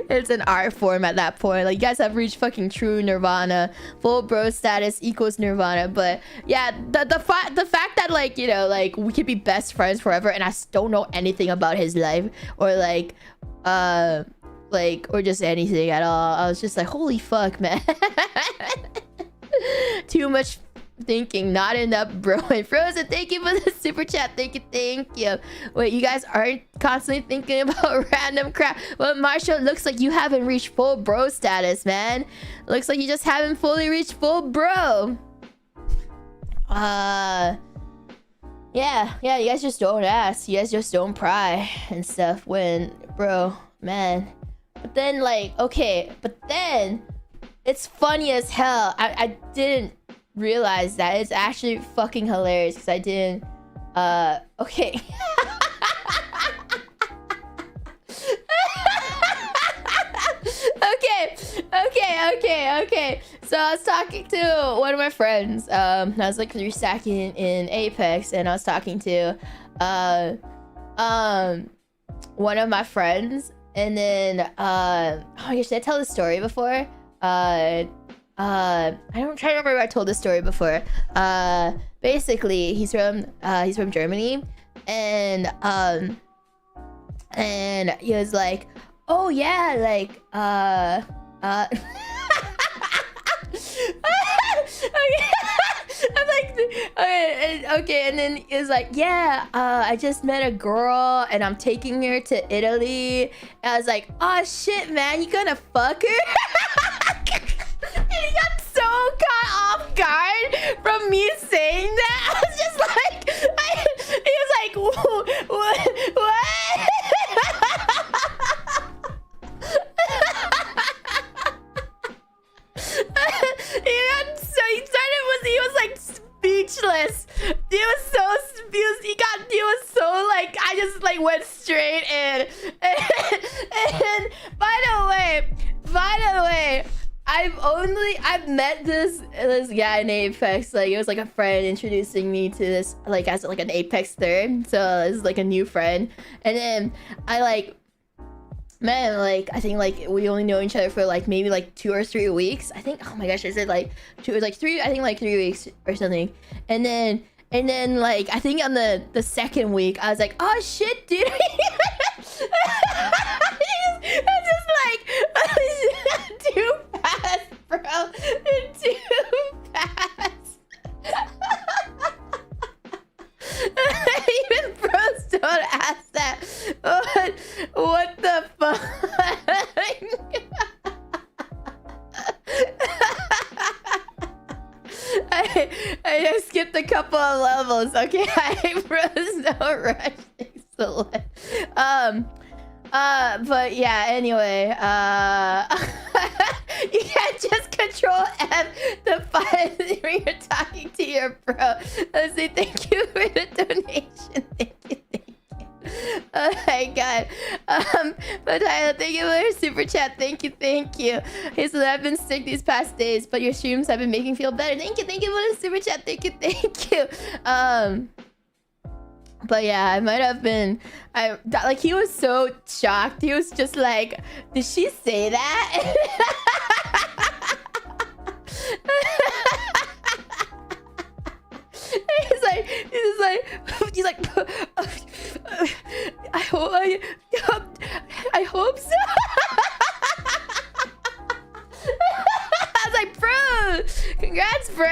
It's an art form at that point. Like, you guys have reached fucking true nirvana. Full bro status equals nirvana. But yeah, the fact that, like, you know, like, we could be best friends forever and I don't know anything about his life, or like or just anything at all. I was just like, holy fuck, man. Too much thinking, not enough, bro. And Frozen, thank you for the super chat. Thank you. Wait, you guys aren't constantly thinking about random crap? Well, Marshall, looks like you haven't reached full bro status, man. Looks like you just haven't fully reached full bro. Yeah, you guys just don't ask. You guys just don't pry and stuff when, bro, man. But then, like, okay, but then it's funny as hell. I didn't realize that. It's actually fucking hilarious because I didn't okay. Okay. So I was talking to one of my friends. I was like restacking in Apex, and I was talking to one of my friends, and then oh my gosh, did I tell this story before? I don't try to remember if I told this story before. Basically, he's from Germany, and he was like, oh yeah, like I'm like, okay, and then he was like, yeah, I just met a girl and I'm taking her to Italy. And I was like, oh shit, man, you gonna fuck her? And he got so caught off guard from me saying that. I was just like, he was like, what? He was like speechless. He was so like, I just like went straight in. And by the way, I've met this guy in Apex. Like, it was like a friend introducing me to this, like, as like an Apex third. So it's like a new friend. And then I like, man, like, I think like we only know each other for like maybe like 2 or 3 weeks. I think, oh my gosh, I said like 2, it was like 3, I think like 3 weeks or something. And then like, I think on the second week, I was like, oh shit, dude. It's just like, too fast, bro. Too fast. Even bros don't ask that. What the fuck? I just skipped a couple of levels. Okay, bros don't rush things to but yeah, anyway, you can't just control F to find when you're talking to your bro. Let's say thank you for the donation. Thank you. Oh my god. But Tyler, thank you for your super chat. Thank you. Okay, so I've been sick these past days, but your streams have been making me feel better. Thank you for the super chat. Thank you. But yeah, I might have been, like, he was so shocked. He was just like, did she say that? he's like, I hope so. I was like, bro, congrats, bro.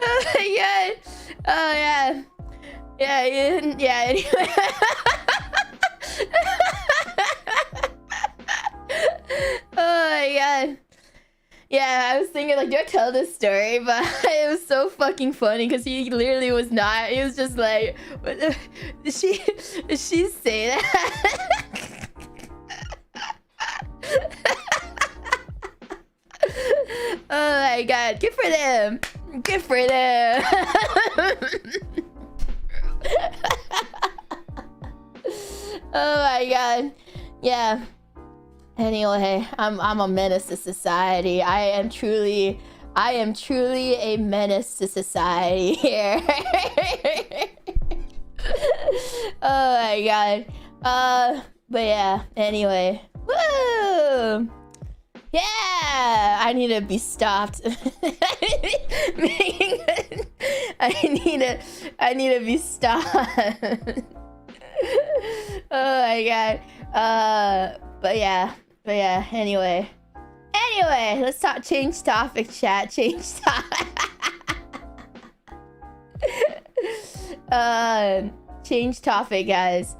Oh my god. Oh yeah. Yeah, anyway. Oh my god. Yeah, I was thinking like, do I tell this story? But it was so fucking funny because he literally was not. He was just like, what the, did she say that? Oh my god, good for them. Good for them. Oh my god. Yeah. Anyway, I'm a menace to society. I am truly a menace to society here. Oh my god. But yeah, anyway. Woo! Yeah! I need to be stopped. I need to be stopped. Oh my god. But yeah, anyway, let's change topic, chat. Change topic. Change topic, guys.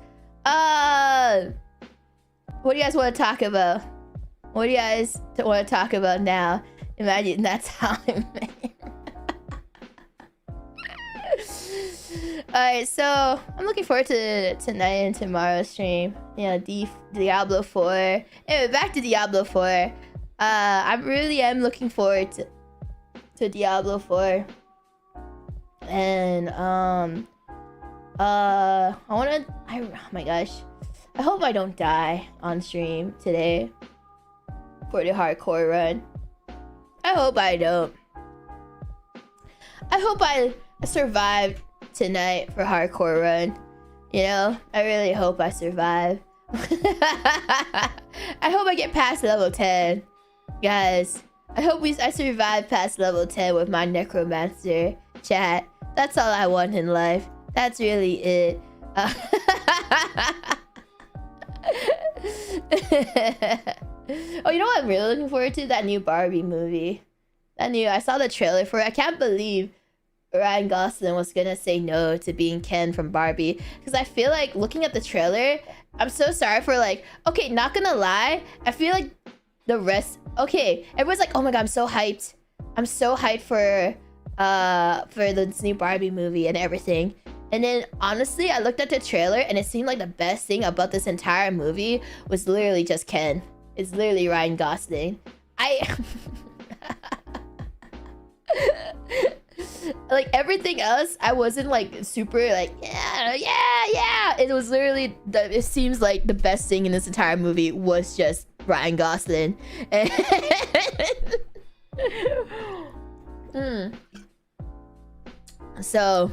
What do you guys want to talk about? What do you guys want to talk about now? Imagine that's how I'm made. Alright, so I'm looking forward to tonight and tomorrow's stream. You know, Diablo 4. Anyway, back to Diablo 4. I really am looking forward to Diablo 4. And oh my gosh. I hope I don't die on stream today for the hardcore run. I hope I don't. I hope I survived tonight for hardcore run. You know, I really hope I survive. I hope I get past level 10, guys. I hope I survive past level 10 with my necromancer chat. That's all I want in life. That's really it. Oh, you know what I'm really looking forward to? That new Barbie movie. I saw the trailer for it. I can't believe Ryan Gosling was gonna say no to being Ken from Barbie, because I feel like looking at the trailer, I'm so sorry for like, okay, not gonna lie, I feel like the rest, okay, everyone's like, oh my god, I'm so hyped for this new Barbie movie and everything. And then honestly, I looked at the trailer and it seemed like the best thing about this entire movie was literally just Ken. It's literally Ryan Gosling. Like everything else, I wasn't like super like yeah. It was literally it seems like the best thing in this entire movie was just Ryan Gosling. So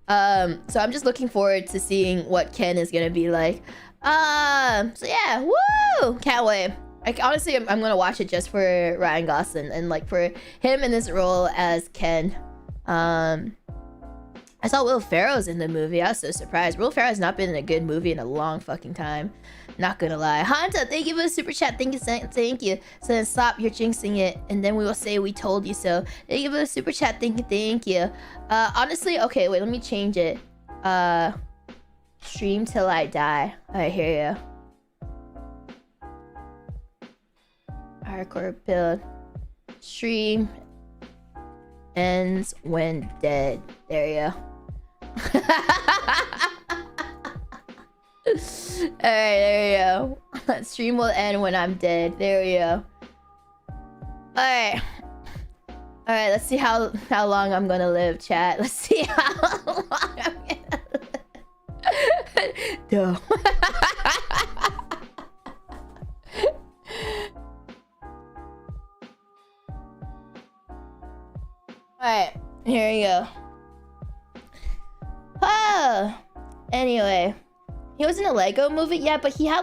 I'm just looking forward to seeing what Ken is gonna be like. So yeah, woo! Can't wait. Like honestly, I'm gonna watch it just for Ryan Gosling and like for him in this role as Ken. I saw Will Ferrell's in the movie. I was so surprised. Will Ferrell's not been in a good movie in a long fucking time. Not gonna lie. Hanta, thank you for the super chat. Thank you. So then stop, you're jinxing it, and then we will say we told you so. Thank you for the super chat. Thank you. Honestly, okay, wait, let me change it. Stream till I die. I hear you. Hardcore build. Stream ends when dead. There you go. Alright, there we go. Stream will end when I'm dead. There we go. Alright. Alright, let's see how long I'm gonna live, chat. Let's see how long I'm gonna live. Duh. Alright, here we go. Anyway, he was in a Lego movie, yeah, but he had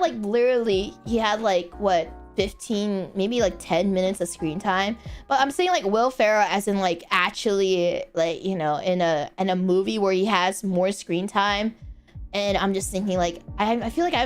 like what, 15, maybe like 10 minutes of screen time. But I'm saying like Will Ferrell as in like actually like, you know, in a movie where he has more screen time. And I'm just thinking like, I feel like I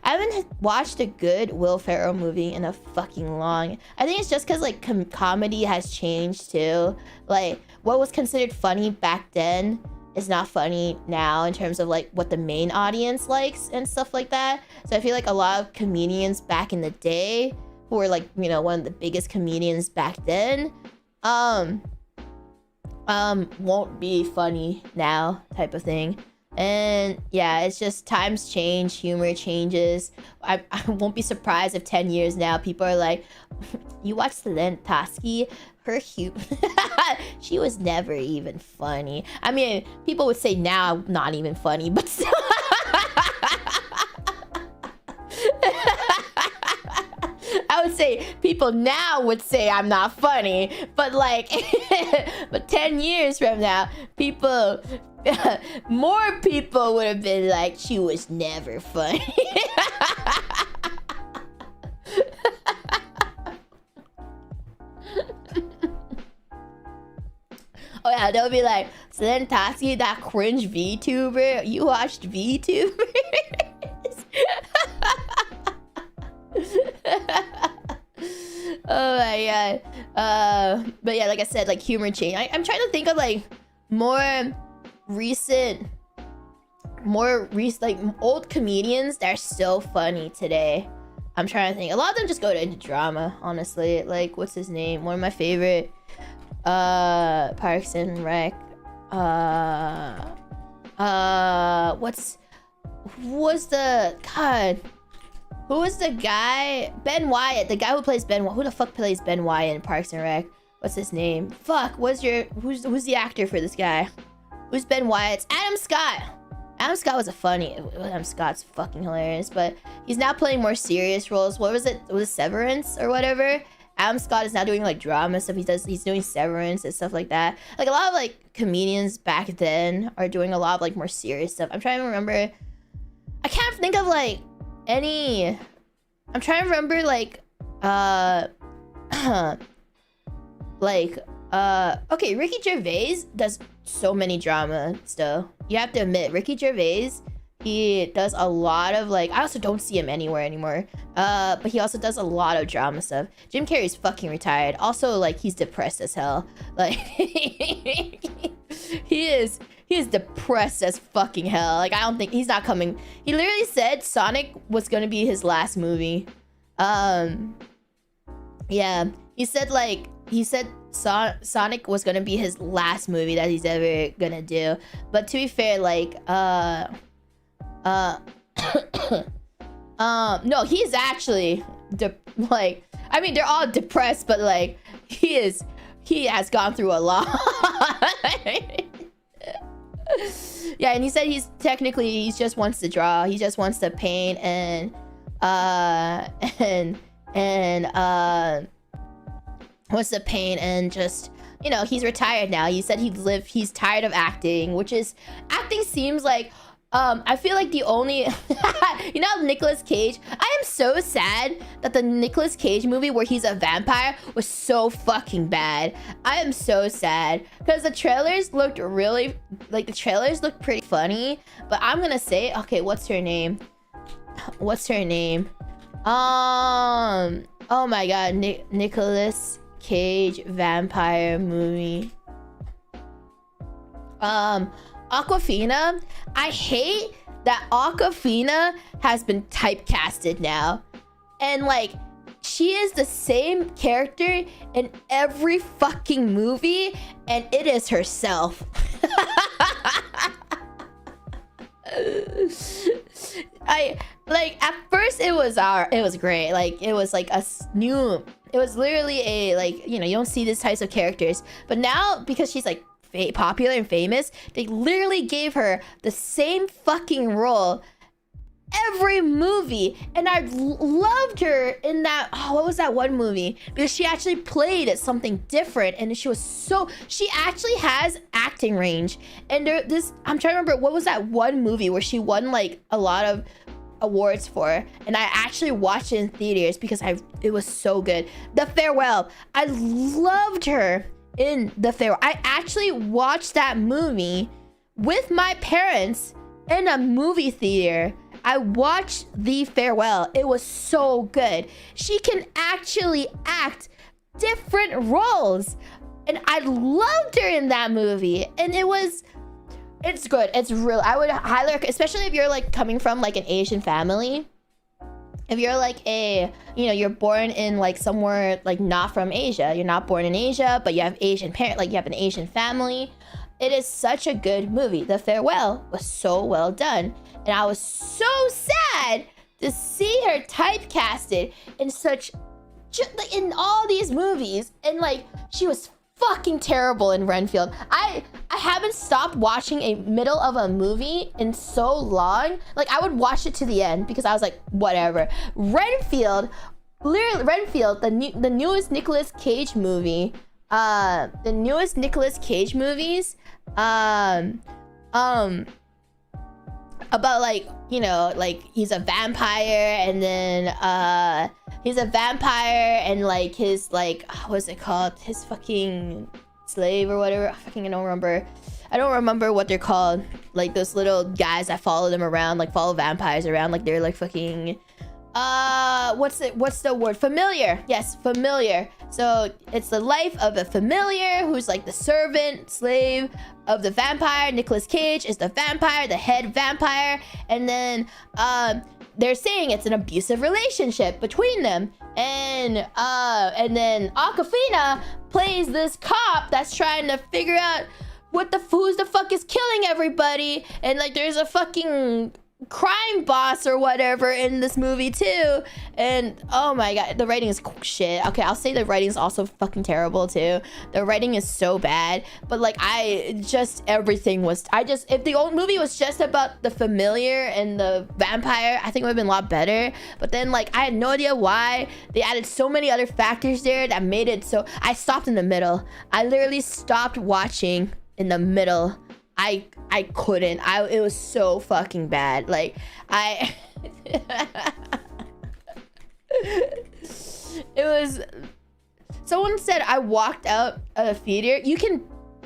haven't watched a good Will Ferrell movie in a fucking long. I think it's just because like comedy has changed too. Like what was considered funny back then is not funny now in terms of like what the main audience likes and stuff like that. So I feel like a lot of comedians back in the day who were like, you know, one of the biggest comedians back then, won't be funny now, type of thing. And yeah, it's just times change, humor changes. I won't be surprised if 10 years now people are like, you watch Selen Tatsuki, her humor, she was never even funny. I mean, people would say now I'm not even funny, but still. I would say people now would say I'm not funny, but like, but 10 years from now, people, more people would have been like, she was never funny. Oh yeah, they'll be like, Selen Tatsuki, that cringe VTuber, you watched VTubers? Oh my god. But yeah, like I said, like humor change. I'm trying to think of like more recent, like old comedians that are still funny today. I'm trying to think. A lot of them just go into drama, honestly. Like, what's his name? One of my favorite Parks and Rec. What's the god? Who is the guy? Ben Wyatt, the guy who plays Ben. Who the fuck plays Ben Wyatt in Parks and Rec? What's his name? Fuck. Who's the actor for this guy? Who's Ben Wyatt? It's Adam Scott. Adam Scott was Adam Scott's fucking hilarious, but he's now playing more serious roles. What was it? Was it Severance or whatever? Adam Scott is now doing like drama stuff. He's doing Severance and stuff like that. Like a lot of like comedians back then are doing a lot of like more serious stuff. I'm trying to remember. I can't think of like any. I'm trying to remember like okay, Ricky Gervais does so many drama still. You have to admit, Ricky Gervais, he does a lot of like, I also don't see him anywhere anymore, but he also does a lot of drama stuff. Jim Carrey's fucking retired. Also, like, he's depressed as hell. Like, he is depressed as fucking hell. Like, I don't think he's not coming. He literally said Sonic was gonna be his last movie. Yeah, he said Sonic was gonna be his last movie that he's ever gonna do. But to be fair, like, no, he's actually like, I mean, they're all depressed, but like, he has gone through a lot. Yeah, and he said he just wants to draw. He just wants to paint and wants to paint and just, you know, he's retired now. He said he's tired of acting, acting seems like, I feel like the only, you know, Nicolas Cage. I am so sad that the Nicolas Cage movie where he's a vampire was so fucking bad. I am so sad because the trailers looked pretty funny. But I'm gonna say, okay, what's her name? Oh my god, Nicolas Cage vampire movie. Awkwafina. I hate that Awkwafina has been typecasted now. And like, she is the same character in every fucking movie, and it is herself. At first it was great. Like, it was like it was literally a, like, you know, you don't see these types of characters. But now, because she's like popular and famous, they literally gave her the same fucking role every movie, and I loved her in that, what was that one movie, because she actually played something different, and she actually has acting range. And I'm trying to remember, what was that one movie where she won like a lot of awards for, and I actually watched it in theaters because it was so good. The Farewell. I loved her in The Farewell. I actually watched that movie with my parents in a movie theater. I watched The Farewell. It was so good. She can actually act different roles, and I loved her in that movie. And it's good. It's real. I would highly recommend, especially if you're like coming from like an Asian family. if you're like you're born in like somewhere like not from Asia, you're not born in Asia, but you have Asian parent, like you have an Asian family, it is such a good movie. The Farewell was so well done, and I was so sad to see her typecasted in such, like, in all these movies, and like she was fucking terrible in Renfield. I haven't stopped watching a middle of a movie in so long. Like, I would watch it to the end because I was like, whatever. Renfield, literally Renfield, the newest Nicolas Cage movie, the newest Nicolas Cage movies, about like, you know, like he's a vampire, and then he's a vampire, and like his, like, what's it called, his fucking slave or whatever, I don't remember what they're called, like those little guys that follow them around, like follow vampires around, like they're like fucking what's the word, familiar. Yes, familiar. So it's the life of a familiar who's like the servant slave of the vampire. Nicolas Cage is the vampire, the head vampire, and then they're saying it's an abusive relationship between them, and then Awkwafina plays this cop that's trying to figure out who's the fuck is killing everybody, and like there's a fucking crime boss or whatever in this movie too, and oh my god, the writing is shit. Okay, I'll say the writing is also fucking terrible too. The writing is so bad, but like if the old movie was just about the familiar and the vampire, I think it would have been a lot better. But then like I had no idea why they added so many other factors there that made it so I stopped in the middle. I literally stopped watching in the middle. I couldn't. It was so fucking bad. Like it was. Someone said I walked out of the theater. You can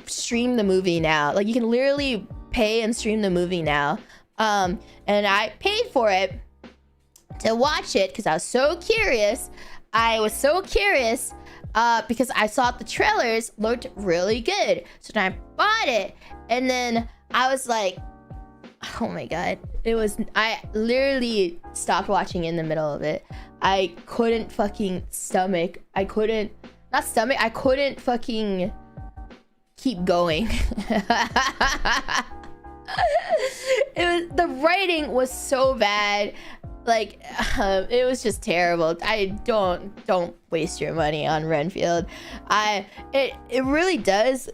stream the movie now. Like you can literally pay and stream the movie now. And I paid for it to watch it because I was so curious. Because I thought the trailers looked really good. So then I bought it. And then I was like, oh my god. I literally stopped watching in the middle of it. I couldn't fucking stomach. I couldn't fucking keep going. The writing was so bad. Like, it was just terrible. Don't waste your money on Renfield. It really does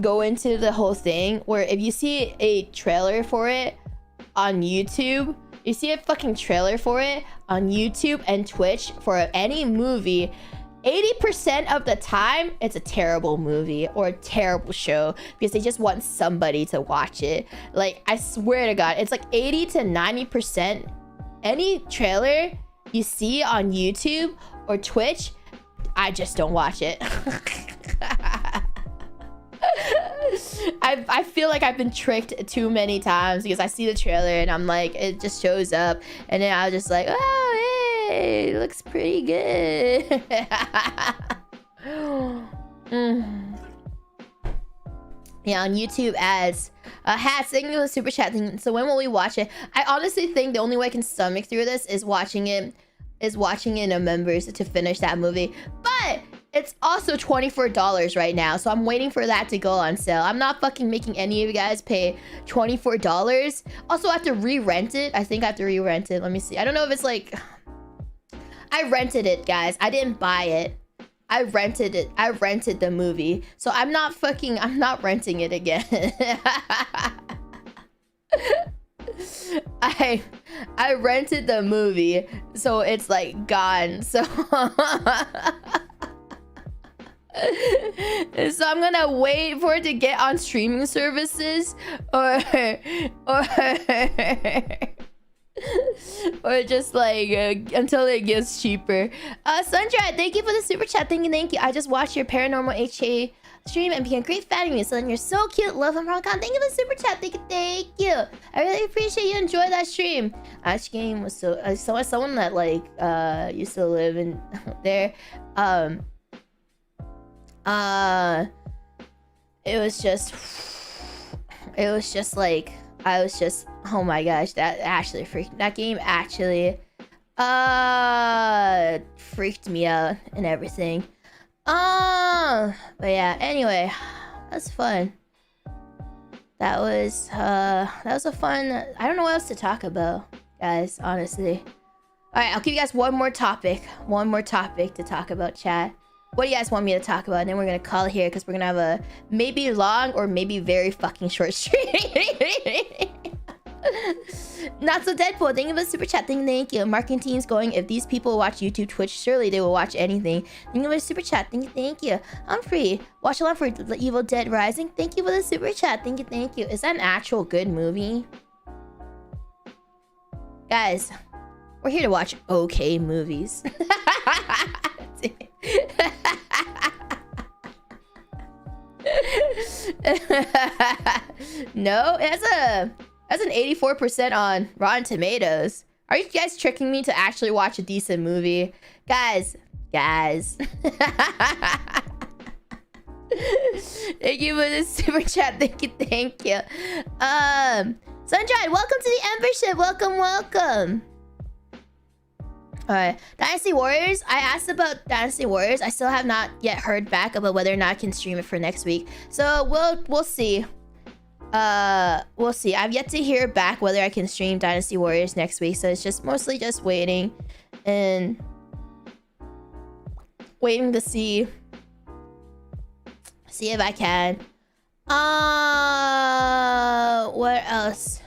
go into the whole thing where if you see a trailer for it on YouTube, and Twitch for any movie, 80% of the time it's a terrible movie or a terrible show because they just want somebody to watch it. Like, I swear to god, it's like 80 to 90%. Any trailer you see on YouTube or Twitch, I just don't watch it. I feel like I've been tricked too many times because I see the trailer and I'm like, it just shows up, and then I was just like, oh, hey, it looks pretty good. Yeah, on YouTube ads. Hats, thank you for the super chat thing. So when will we watch it? I honestly think the only way I can stomach through this is watching it in members to finish that movie. But it's also $24 right now, so I'm waiting for that to go on sale. I'm not fucking making any of you guys pay $24. Also, I have to re-rent it. I think I have to re-rent it. Let me see. I don't know if it's like... I rented it, guys. I didn't buy it. I rented it. I rented the movie. So I'm not renting it again. I rented the movie, so it's like gone. So so I'm gonna wait for it to get on streaming services or or just like until it gets cheaper. Sundra, thank you for the super chat. Thank you. I just watched your Paranormal HA stream and became a great fan of you. Son, you're so cute. Love him, Ron-Con. Thank you for the super chat. Thank you. I really appreciate you enjoy that stream. Ash game was so I saw someone that like used to live in there. It was just like I was just, oh my gosh, that game actually freaked me out and everything. But yeah, anyway, that's fun. That was a fun. I don't know what else to talk about, guys, honestly. All right, I'll give you guys one more topic to talk about, chat. What do you guys want me to talk about? And then we're gonna call it here because we're gonna have a maybe long or maybe very fucking short stream. Not so Deadpool, thank you for the super chat. Thank you. Marketing team's going, if these people watch YouTube, Twitch, surely they will watch anything. Thank you for the super chat. Thank you. I'm free. Watch along for The Evil Dead Rising. Thank you for the super chat. Thank you. Is that an actual good movie? Guys, we're here to watch okay movies. No, it has an 84% on Rotten Tomatoes. Are you guys tricking me to actually watch a decent movie? Guys. Thank you for the super chat. Thank you. Sunshine, welcome to the membership. Welcome. Alright, Dynasty Warriors. I asked about Dynasty Warriors. I still have not yet heard back about whether or not I can stream it for next week. So we'll see. We'll see. I've yet to hear back whether I can stream Dynasty Warriors next week. So it's just mostly just waiting and waiting to see if I can. What else?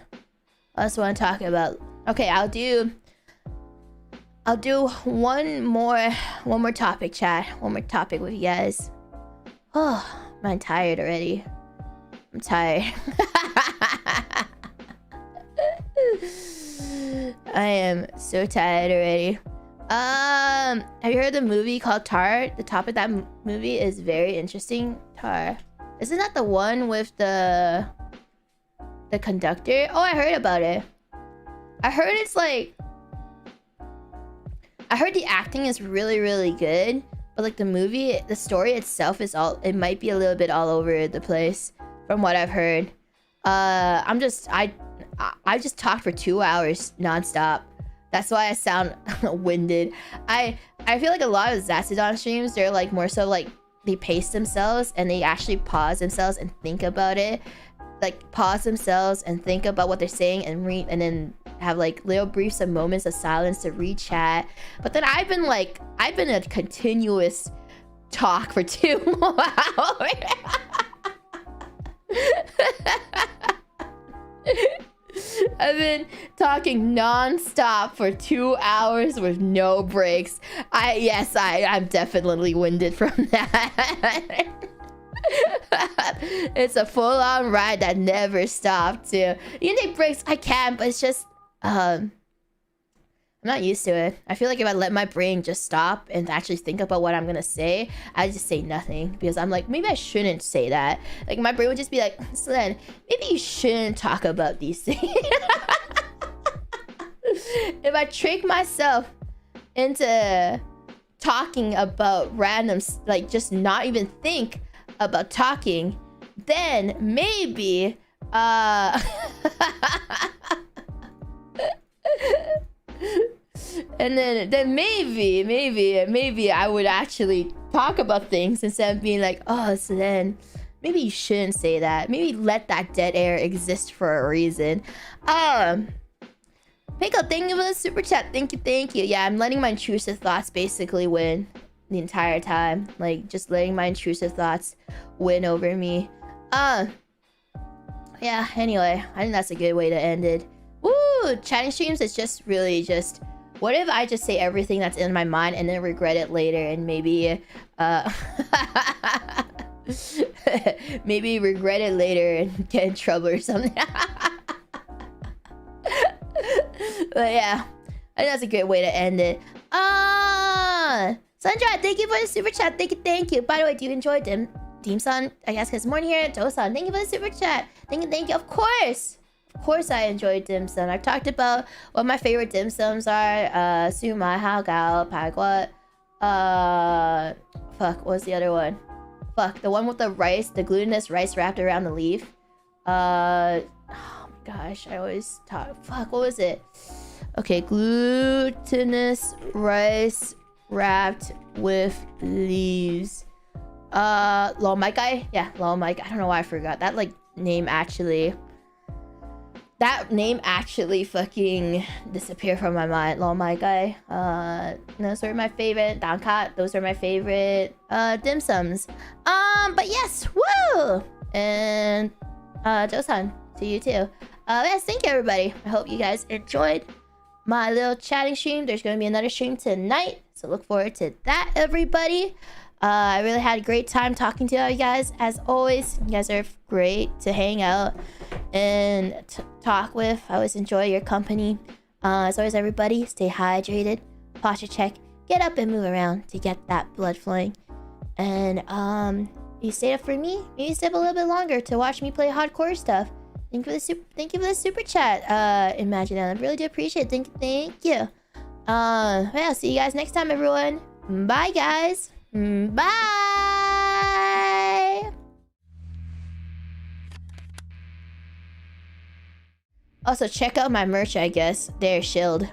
What else want to talk about? Okay, I'll do one more topic, chat. One more topic with you guys. Oh, I'm tired already. I'm tired. I am so tired already. Have you heard the movie called Tar? The topic of that movie is very interesting. Tar. Isn't that the one with the conductor? Oh, I heard about it. I heard it's like, I heard the acting is really, really good, but like the story itself is it might be a little bit all over the place from what I've heard. I just talked for 2 hours nonstop. That's why I sound winded. I feel like a lot of Zasudon streams, they're like more so like they pace themselves and they actually pause themselves and think about it. Like pause themselves and think about what they're saying and read, and then have like little briefs of moments of silence to read chat. But then I've been a continuous talk for 2 hours. I've been talking non-stop for 2 hours with no breaks. I'm definitely winded from that. It's a full-on ride that never stopped too. You can take breaks, I can, but it's just I'm not used to it. I feel like if I let my brain just stop and actually think about what I'm gonna say, I just say nothing because I'm like, maybe I shouldn't say that. Like my brain would just be like, Selen, maybe you shouldn't talk about these things. If I trick myself into talking about random, like just not even think about talking, then maybe and then maybe I would actually talk about things instead of being like, oh, so then maybe you shouldn't say that. Maybe let that dead air exist for a reason. Pickle, thank you for the super chat. Thank you. Yeah, I'm letting my intrusive thoughts basically win the entire time. Like just letting my intrusive thoughts win over me. Yeah, anyway, I think that's a good way to end it. Woo! Chatting streams is just really just, what if I just say everything that's in my mind and then regret it later and maybe maybe regret it later and get in trouble or something. But yeah, I think that's a good way to end it. Sandra, thank you for the super chat. Thank you. By the way, do you enjoy dim sum? I guess because morning here at Joe-san. Thank you for the super chat. Thank you. Of course I enjoy dim sum. I've talked about what my favorite dim sums are. Suma, Hao Gao, Pagwat. Fuck, what's the other one? Fuck, the one with the rice, the glutinous rice wrapped around the leaf. Oh my gosh, I always talk. Fuck, what was it? Okay, glutinous rice wrapped with leaves. Lol Mike guy? Yeah, Lol Mike. I don't know why I forgot. That like name actually fucking disappeared from my mind. Lol Mike guy. Those are my favorite. Dankat, those are my favorite dim sums. But yes, woo! And Josan, to you too. Yes, thank you everybody. I hope you guys enjoyed my little chatting stream. There's gonna be another stream tonight, so look forward to that, everybody. I really had a great time talking to you guys. As always, you guys are great to hang out and talk with. I always enjoy your company. As always, everybody, stay hydrated, posture check, get up and move around to get that blood flowing. And you stayed up for me. Maybe stay up a little bit longer to watch me play hardcore stuff. Thank you for the super chat, Imagine. I really do appreciate it. Thank you. Yeah, see you guys next time, everyone. Bye, guys. Bye. Also, check out my merch, I guess. They're shilled.